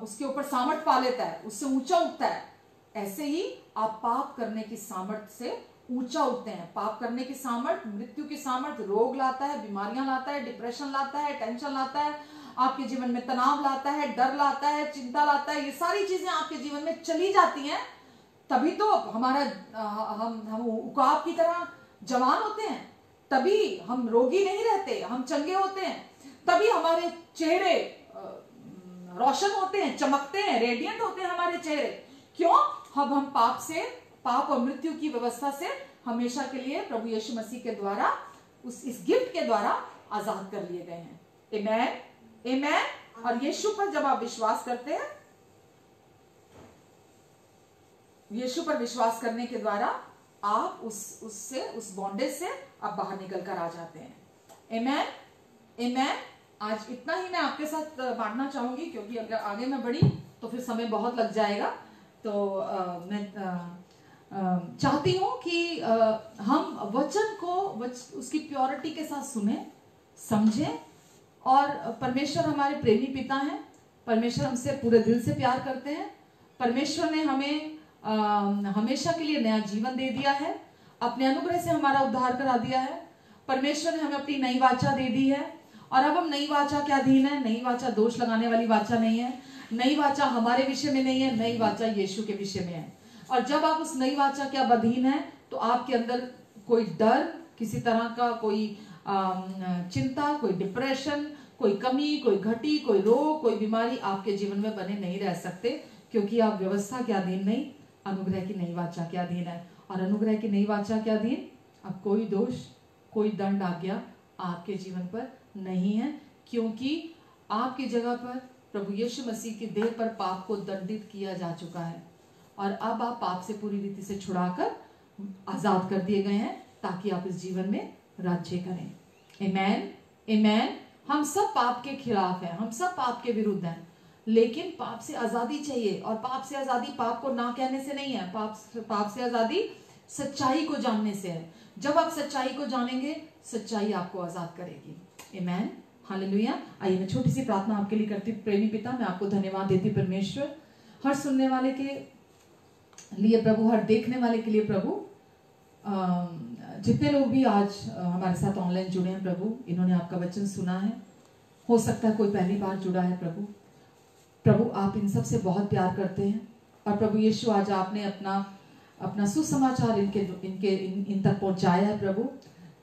उसके ऊपर सामर्थ पा लेता है, उससे ऊंचा उठता है। ऐसे ही आप पाप करने की सामर्थ से ऊंचा उठते हैं। पाप करने की सामर्थ मृत्यु की सामर्थ रोग लाता है, बीमारियां लाता है, डिप्रेशन लाता है, टेंशन लाता है, आपके जीवन में तनाव लाता है, डर लाता है, चिंता लाता है। ये सारी चीजें आपके जीवन में चली जाती हैं, तभी तो हम उकाब की तरह जवान होते हैं, तभी हम रोगी नहीं रहते, हम चंगे होते हैं, तभी हमारे चेहरे रोशन होते हैं, चमकते हैं, रेडियंट होते हैं हमारे चेहरे। क्यों? हम पाप और मृत्यु की व्यवस्था से हमेशा के लिए प्रभु यीशु मसीह के द्वारा, इस गिफ्ट के द्वारा आजाद कर लिए गए हैं। आमीन, आमीन। और यीशु पर जब आप विश्वास करते हैं, यीशु पर विश्वास करने के द्वारा आप उस बॉन्डेज से आप बाहर निकल कर आ जाते हैं। आमीन, आमीन। आज इतना ही मैं आपके साथ बांटना चाहूंगी, क्योंकि अगर आगे मैं बढ़ी तो फिर समय बहुत लग जाएगा। तो मैं चाहती हूँ कि हम वचन को उसकी प्योरिटी के साथ सुने, समझें। और परमेश्वर हमारे प्रेमी पिता हैं, परमेश्वर हमसे पूरे दिल से प्यार करते हैं। परमेश्वर ने हमें हमेशा के लिए नया जीवन दे दिया है, अपने अनुग्रह से हमारा उद्धार करा दिया है। परमेश्वर ने हमें अपनी नई वाचा दे दी है, और अब हम नई वाचा के अधीन है। नई वाचा दोष लगाने वाली वाचा नहीं है, नई वाचा हमारे विषय में नहीं है, नई वाचा यीशु के विषय में है। और जब आप उस नई वाचा के अब अधीन है, तो आपके अंदर कोई डर, किसी तरह का कोई चिंता, कोई डिप्रेशन, कोई कमी, कोई घटी, कोई रोग, कोई बीमारी आपके जीवन में बने नहीं रह सकते, क्योंकि आप व्यवस्था के अधीन नहीं, अनुग्रह की नई वाचा के अधीन है। और अनुग्रह की नई वाचा के अधीन अब कोई दोष, कोई दंड आज्ञा आपके जीवन पर नहीं है, क्योंकि आपकी जगह पर प्रभु यीशु मसीह के देह पर पाप को दंडित किया जा चुका है। और अब आप पाप से पूरी रीति से छुड़ाकर आजाद कर दिए गए हैं, ताकि आप इस जीवन में राज्य करें। आमेन, आमेन। हम सब पाप के खिलाफ हैं, हम सब पाप के विरुद्ध हैं, लेकिन पाप से आजादी चाहिए। और पाप से आजादी पाप को ना कहने से नहीं है, पाप से आजादी सच्चाई को जानने से है। जब आप सच्चाई को जानेंगे, सच्चाई आपको आजाद करेगी। आमेन, हालेलुया। आइए मैं छोटी सी प्रार्थना आपके लिए करती हूँ। प्रेमी पिता, मैं आपको धन्यवाद देती हूँ परमेश्वर, हर सुनने वाले के लिए प्रभु, हर देखने वाले के लिए प्रभु। जितने लोग भी आज हमारे साथ ऑनलाइन जुड़े हैं प्रभु, इन्होंने आपका वचन सुना है, हो सकता है कोई पहली बार जुड़ा है प्रभु आप इन सब से बहुत प्यार करते हैं। और प्रभु यीशु, आज आपने अपना सुसमाचार इन तक पहुंचाया है प्रभु,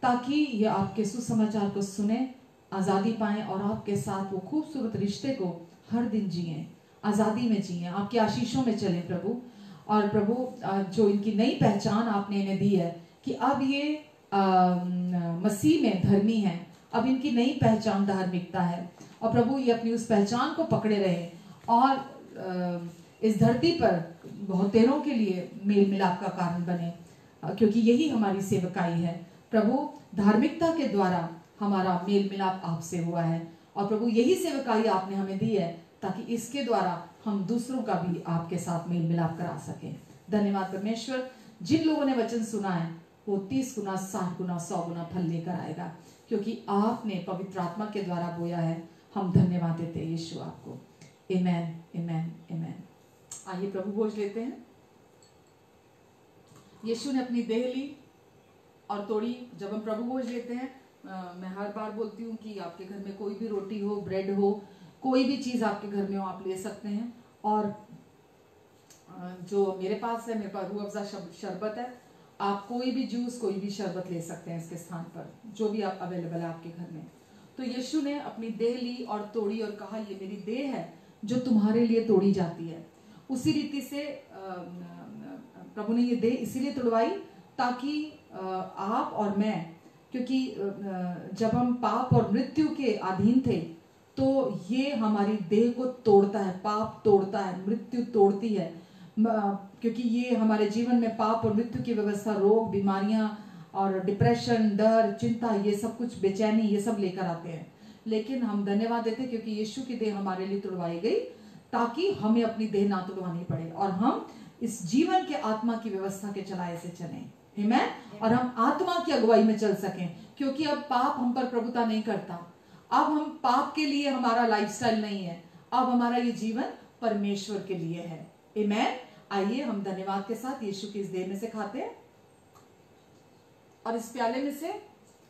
ताकि ये आपके सुसमाचार को सुने, आज़ादी पाएं और आपके साथ वो खूबसूरत रिश्ते को हर दिन जिए, आज़ादी में जिए, आपकी आशीषों में चलें प्रभु। और प्रभु जो इनकी नई पहचान आपने इन्हें दी है कि अब ये मसीह में धर्मी हैं, अब इनकी नई पहचान धार्मिकता है। और प्रभु ये अपनी उस पहचान को पकड़े रहे और इस धरती पर बहुतेरों के लिए मेल मिलाप का कारण बने, क्योंकि यही हमारी सेवकाई है प्रभु। धार्मिकता के द्वारा हमारा मेल मिलाप आपसे हुआ है, और प्रभु यही सेवकाई आपने हमें दी है, ताकि इसके द्वारा हम दूसरों का भी आपके साथ मेल मिलाप करा सकें। धन्यवाद परमेश्वर। जिन लोगों ने वचन सुना है, वो 30 गुना, 60 गुना, 100 गुना फल लेकर आएगा, क्योंकि आपने पवित्र आत्मा के द्वारा बोया है। हम धन्यवाद देते हैं यीशु आपको। आमेन, आमेन, आमेन। आइए प्रभु भोज लेते हैं। यीशु ने अपनी देह ली और तोड़ी। जब हम प्रभु भोज लेते हैं, मैं हर बार बोलती हूँ कि आपके घर में कोई भी रोटी हो, ब्रेड हो, कोई भी चीज़ आपके घर में हो, आप ले सकते हैं। और जो मेरे पास है, मेरे पास रूह अफ़ज़ा शरबत है, आप कोई भी जूस, कोई भी शरबत ले सकते हैं इसके स्थान पर, जो भी आप अवेलेबल है आपके घर में। तो यीशु ने अपनी देह ली और तोड़ी और कहा, ये मेरी देह है जो तुम्हारे लिए तोड़ी जाती है। उसी रीति से प्रभु ने ये देह इसीलिए तोड़वाई ताकि आप और मैं, क्योंकि जब हम पाप और मृत्यु के अधीन थे, तो ये हमारी देह को तोड़ता है, पाप तोड़ता है, मृत्यु तोड़ती है, क्योंकि ये हमारे जीवन में पाप और मृत्यु की व्यवस्था, रोग, बीमारियां और डिप्रेशन, डर, चिंता, ये सब कुछ, बेचैनी, ये सब लेकर आते हैं। लेकिन हम धन्यवाद देते हैं क्योंकि यीशु की देह हमारे लिए तोड़वाई गई, ताकि हमें अपनी देह ना तोड़वानी पड़े और हम इस जीवन के आत्मा की व्यवस्था के चलाए से चलें। आमीन। और हम आत्मा की अगुवाई में चल सकें, क्योंकि अब पाप हम पर प्रभुता नहीं करता। अब हम पाप के लिए हमारा लाइफस्टाइल नहीं है, अब हमारा ये जीवन परमेश्वर के लिए है। आमीन। आइए हम धन्यवाद के साथ यीशु की इस देह में से खाते हैं। और इस प्याले में से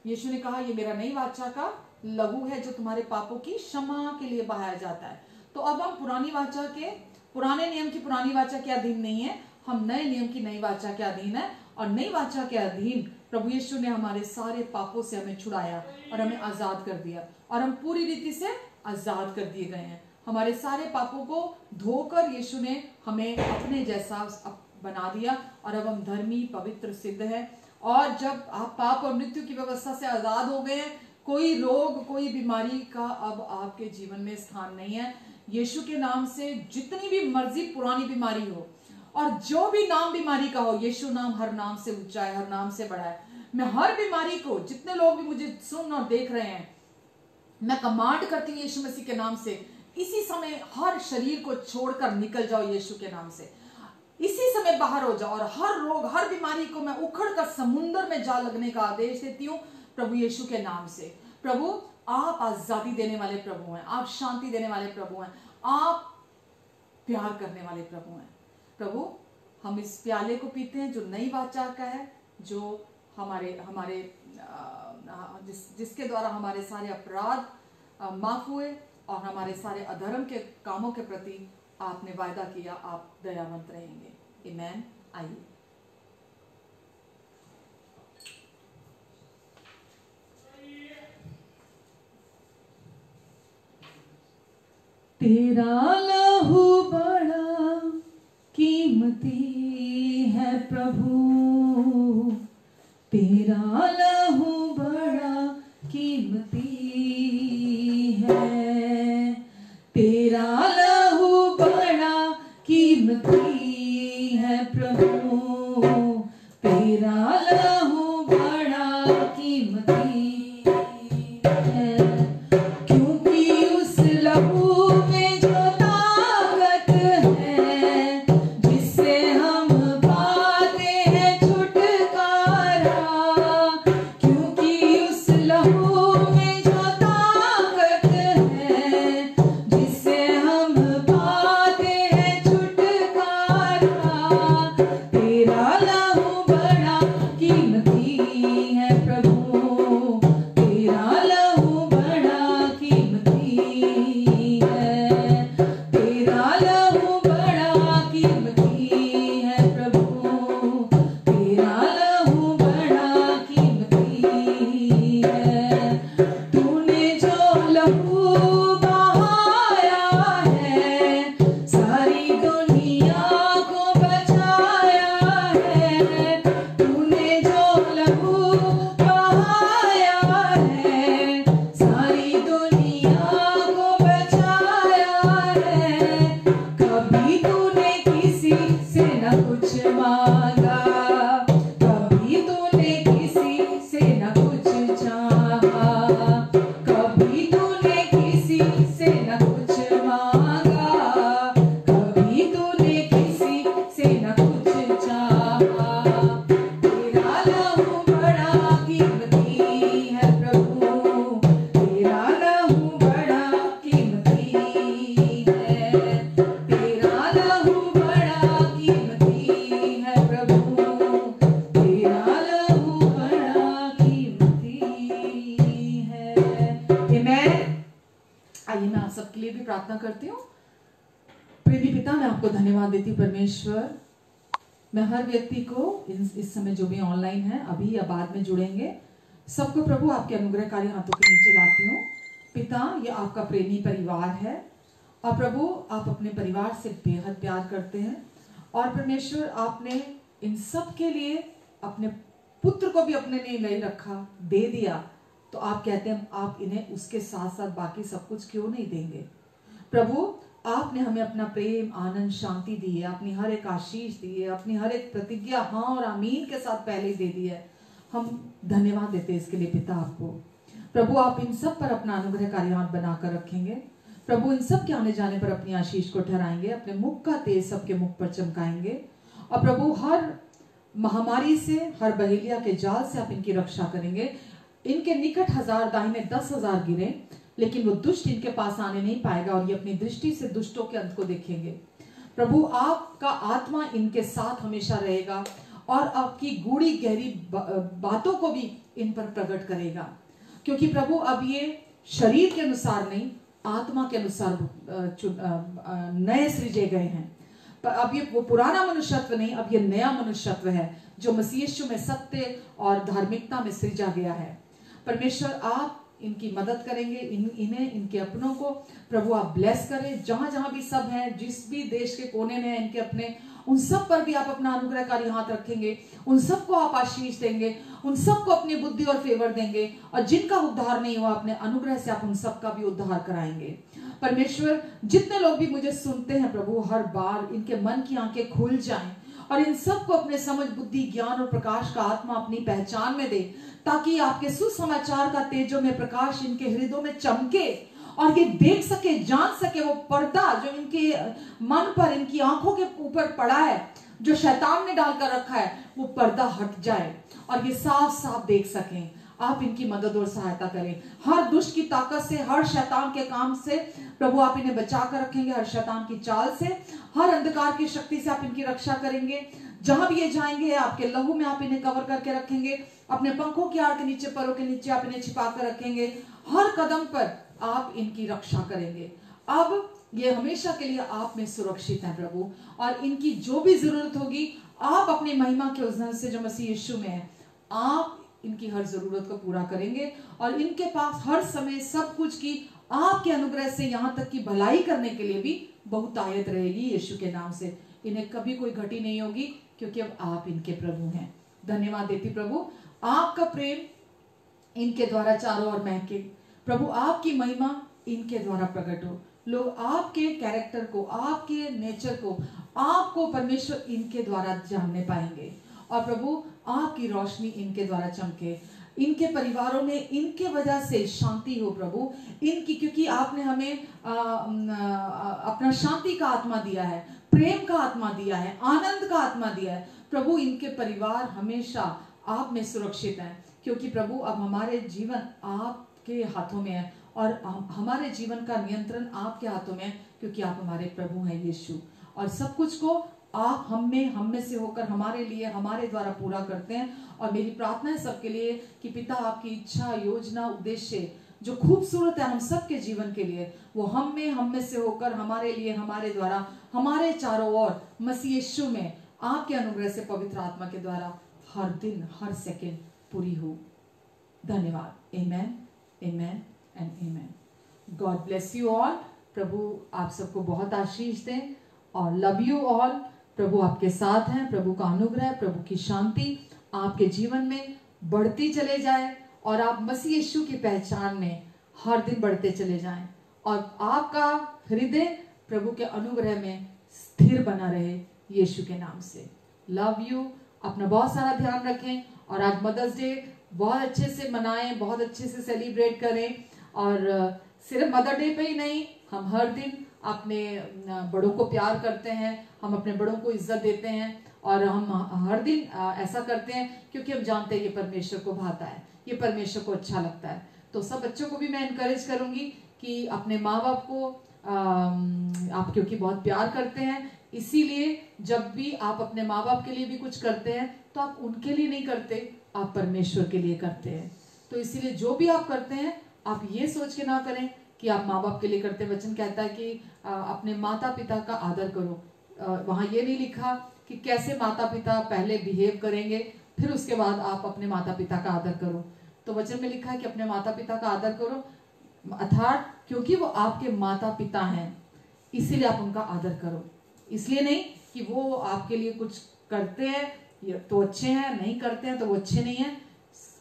यीशु ने कहा, ये मेरा नई वाचा का लहू है जो तुम्हारे पापों की क्षमा के लिए बहाया जाता है। तो अब हम पुरानी वाचा के, पुराने नियम की पुरानी वाचा के अधीन नहीं है, हम नए नियम की नई वाचा के अधीन है। और नई वाचा के अधीन प्रभु यीशु ने हमारे सारे पापों से हमें छुड़ाया और हमें आजाद कर दिया, और हम पूरी रीति से आजाद कर दिए गए हैं। हमारे सारे पापों को धोकर यीशु ने हमें अपने जैसा बना दिया, और अब हम धर्मी, पवित्र, सिद्ध है। और जब आप पाप और मृत्यु की व्यवस्था से आजाद हो गए हैं, कोई रोग, कोई बीमारी का अब आपके जीवन में स्थान नहीं है। यीशु के नाम से जितनी भी मर्जी पुरानी बीमारी हो, और जो भी नाम बीमारी का हो, यीशु नाम हर नाम से ऊंचा है, हर नाम से बड़ा है। मैं हर बीमारी को, जितने लोग भी मुझे सुन और देख रहे हैं, मैं कमांड करती हूँ यीशु मसीह के नाम से, इसी समय हर शरीर को छोड़कर निकल जाओ यीशु के नाम से। इसी समय बाहर हो जाओ और हर रोग हर बीमारी को मैं उखड़ कर समुद्र में जा लगने का आदेश देती हूँ प्रभु यीशु के नाम से। प्रभु आप आजादी देने वाले प्रभु हैं, आप शांति देने वाले प्रभु हैं, आप प्यार करने वाले प्रभु हैं। प्रभु हम इस प्याले को पीते हैं जो नई वाचा का है, जो हमारे जिसके द्वारा हमारे सारे अपराध माफ हुए और हमारे सारे अधर्म के कामों के प्रति आपने वायदा किया आप दयावंत रहेंगे। आमीन। आइए तेरा लहू बड़ा कीमती है प्रभु, तेरा लहू बड़ा कीमती है, तेरा लहू बड़ा कीमती है प्रभु, तेरा लहू बड़ा कीमती है, क्योंकि उस लहू प्रार्थना करती हूँ। प्रेमी पिता, मैं आपको धन्यवाद देती हूँ परमेश्वर। मैं हर व्यक्ति को इस समय जो भी ऑनलाइन है, अभी या बाद में जुड़ेंगे, सबको प्रभु आपके अनुग्रहकारी हाथों के नीचे लाती हूँ। पिता, ये आपका प्रेमी परिवार है और प्रभु आप अपने परिवार से बेहद प्यार करते हैं और परमेश्वर आपने इन सब के लिए अपने पुत्र को भी अपने लिए नहीं रखा, दे दिया, तो आप कहते हैं आप इन्हें उसके साथ साथ बाकी सब कुछ क्यों नहीं देंगे। प्रभु आपने हमें अपना प्रेम, आनंद, शांति दी है, अपनी हर एक आशीष दी है, अपनी हर एक प्रतिज्ञा हाँ और आमीन के साथ पहले ही दे दी है। हम धन्यवाद देते हैं इसके लिए पिता आपको। प्रभु आप इन सब पर अपना अनुग्रहकारी हाथ बनाकर रखेंगे। प्रभु इन सब के आने जाने पर अपनी आशीष को ठहराएंगे, अपने मुख का तेज सबके मुख पर चमकाएंगे और प्रभु हर महामारी से, हर बहेलिया के जाल से आप इनकी रक्षा करेंगे। इनके निकट 1000 दाहिने 10,000 गिरे, लेकिन वो दुष्ट इनके पास आने नहीं पाएगा और ये अपनी दृष्टि से दुष्टों के अंत को देखेंगे। प्रभु आपका आत्मा इनके साथ हमेशा रहेगा और आपकी गूढ़ी गहरी बातों को भी इन पर प्रकट करेगा, क्योंकि प्रभु अब ये शरीर के अनुसार नहीं, आत्मा के अनुसार नए सृजे गए हैं। अब ये वो पुराना मनुष्यत्व नहीं, अब ये नया मनुष्यत्व है जो मसीह यीशु में सत्य और धार्मिकता में सृजा गया है। परमेश्वर आप इनकी मदद करेंगे, इन्हें, इनके अपनों को प्रभु आप ब्लेस करें। जहां जहां भी सब हैं, जिस भी देश के कोने में हैं इनके अपने, उन सब पर भी आप अपना अनुग्रहकारी हाथ रखेंगे, उन सबको आप आशीष देंगे, उन सबको अपनी बुद्धि और फेवर देंगे और जिनका उद्धार नहीं हुआ अपने अनुग्रह से आप उन सबका भी उद्धार कराएंगे। परमेश्वर जितने लोग भी मुझे सुनते हैं प्रभु, हर बार इनके मन की आंखें खुल जाएं और इन सबको अपने समझ, बुद्धि, ज्ञान और प्रकाश का आत्मा अपनी पहचान में दे, ताकि आपके सुसमाचार का तेजो में प्रकाश इनके हृदयों में चमके और ये देख सके, जान सके वो पर्दा जो इनके मन पर, इनकी आंखों के ऊपर पड़ा है, जो शैतान ने डालकर रखा है वो पर्दा हट जाए और ये साफ साफ देख सकें। आप इनकी मदद और सहायता करें, हर दुष्ट की ताकत से, हर शैतान के काम से प्रभु आप इन्हें बचा कर रखेंगे, हर शैतान की चाल से, हर अंधकार की शक्ति से आप इनकी रक्षा करेंगे। जहां भी ये जाएंगे आपके लहू में आप इन्हें कवर करके रखेंगे, अपने पंखों की आड़ के नीचे, परों के नीचे आप इन्हें छिपा कर रखेंगे, हर कदम पर आप इनकी रक्षा करेंगे। अब ये हमेशा के लिए आप में सुरक्षित है प्रभु, और इनकी जो भी जरूरत होगी आप अपनी महिमा के उस से जो मसीह यीशु में है, आप इनकी हर जरूरत को पूरा करेंगे, और इनके पास हर समय सब कुछ की आपके अनुग्रह से यहाँ तक कि भलाई करने के लिए भी बहुतायत रहेगी यीशु के नाम से। इन्हें कभी कोई घटी नहीं होगी, क्योंकि अब आप इनके प्रभु हैं। धन्यवाद देती प्रभु, आपका प्रेम इनके द्वारा चारों ओर महके, प्रभु आपकी महिमा इनके द्वारा प्रकट हो, लोग आपके कैरेक्टर को, आपके नेचर को, आपको परमेश्वर इनके द्वारा जानने पाएंगे, और प्रभु आपकी रोशनी इनके द्वारा चमके, इनके परिवारों में इनके वजह से शांति हो प्रभु इनकी, क्योंकि आपने हमें अपना शांति का आत्मा दिया है, प्रेम का आत्मा दिया है, आनंद का आत्मा दिया है प्रभु। इनके परिवार हमेशा आप में सुरक्षित हैं, क्योंकि प्रभु अब हमारे जीवन आपके हाथों में है, और हमारे जीवन का नियंत्रण आपके हाथों में है, क्योंकि आप हमारे प्रभु हैं यीशु, और सब कुछ को आप हम में से होकर हमारे लिए, हमारे द्वारा पूरा करते हैं। और मेरी प्रार्थना है सबके लिए कि पिता आपकी इच्छा, योजना, उद्देश्य जो खूबसूरत है हम सबके जीवन के लिए, वो हम में से होकर हमारे लिए, हमारे द्वारा, हमारे चारों ओर मसीह यीशु में आपके अनुग्रह से, पवित्र आत्मा के द्वारा हर दिन, हर सेकंड पूरी हो। धन्यवाद। Amen, amen and amen. God bless you all. प्रभु आप सबको बहुत आशीष दें, और लव यू ऑल। प्रभु आपके साथ हैं, प्रभु का अनुग्रह, प्रभु की शांति आपके जीवन में बढ़ती चले जाए, और आप मसीह यीशु की पहचान में हर दिन बढ़ते चले जाएं, और आपका हृदय प्रभु के अनुग्रह में स्थिर बना रहे यीशु के नाम से। Love you. अपना बहुत सारा ध्यान रखें, और आज मदर्स डे बहुत अच्छे से मनाएं, बहुत अच्छे से सेलिब्रेट करें, और सिर्फ मदर डे पे ही नहीं, हम हर दिन अपने बड़ों को प्यार करते हैं, हम अपने बड़ों को इज्जत देते हैं, और हम हर दिन ऐसा करते हैं क्योंकि हम जानते हैं ये परमेश्वर को भाता है, ये परमेश्वर को अच्छा लगता है। तो सब बच्चों को भी मैं इनकरेज करूंगी कि अपने माँ बाप को आप क्योंकि बहुत प्यार करते हैं, इसीलिए जब भी आप अपने माँ बाप के लिए भी कुछ करते हैं तो आप उनके लिए नहीं करते, आप परमेश्वर के लिए करते हैं। तो इसीलिए जो भी आप करते हैं आप ये सोच के ना करें कि आप माँ बाप के लिए करते हैं। वचन कहता है कि अपने माता पिता का आदर करो। वहाँ ये नहीं लिखा कि कैसे माता पिता पहले बिहेव करेंगे फिर उसके बाद आप अपने माता पिता का आदर करो। तो वचन में लिखा है कि अपने माता पिता का आदर करो, अर्थात क्योंकि वो आपके माता पिता हैं इसीलिए आप उनका आदर करो। इसलिए नहीं कि वो आपके लिए कुछ करते हैं तो अच्छे हैं, नहीं करते हैं तो वो अच्छे नहीं हैं।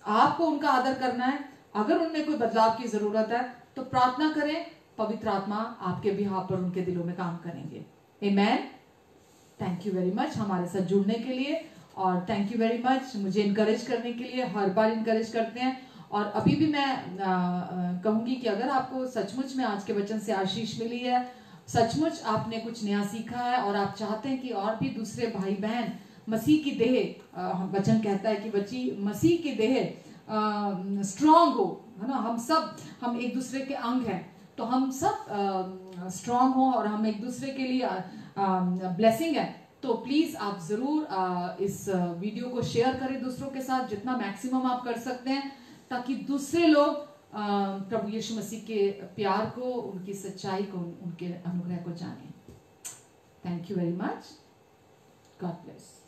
आपको उनका आदर करना है। अगर उनमें कोई बदलाव की जरूरत है तो प्रार्थना करें, पवित्र आत्मा आपके बिहाफ पर उनके दिलों में काम करेंगे। आमेन। थैंक यू वेरी मच हमारे साथ जुड़ने के लिए, और थैंक यू वेरी मच मुझे इनकरेज करने के लिए। हर बार इनकरेज करते हैं, और अभी भी मैं कहूंगी कि अगर आपको सचमुच में आज के वचन से आशीष मिली है, सचमुच आपने कुछ नया सीखा है, और आप चाहते हैं कि और भी दूसरे भाई बहन मसीह की देह, वचन कहता है कि मसीह की देह स्ट्रांग हो, है ना। हम एक दूसरे के अंग हैं, तो हम सब स्ट्रांग हो और हम एक दूसरे के लिए ब्लेसिंग है। तो प्लीज आप जरूर इस वीडियो को शेयर करें दूसरों के साथ, जितना मैक्सिमम आप कर सकते हैं, ताकि दूसरे लोग प्रभु यीशु मसीह के प्यार को, उनकी सच्चाई को, उनके अनुग्रह को जानें। Thank you very much. God bless.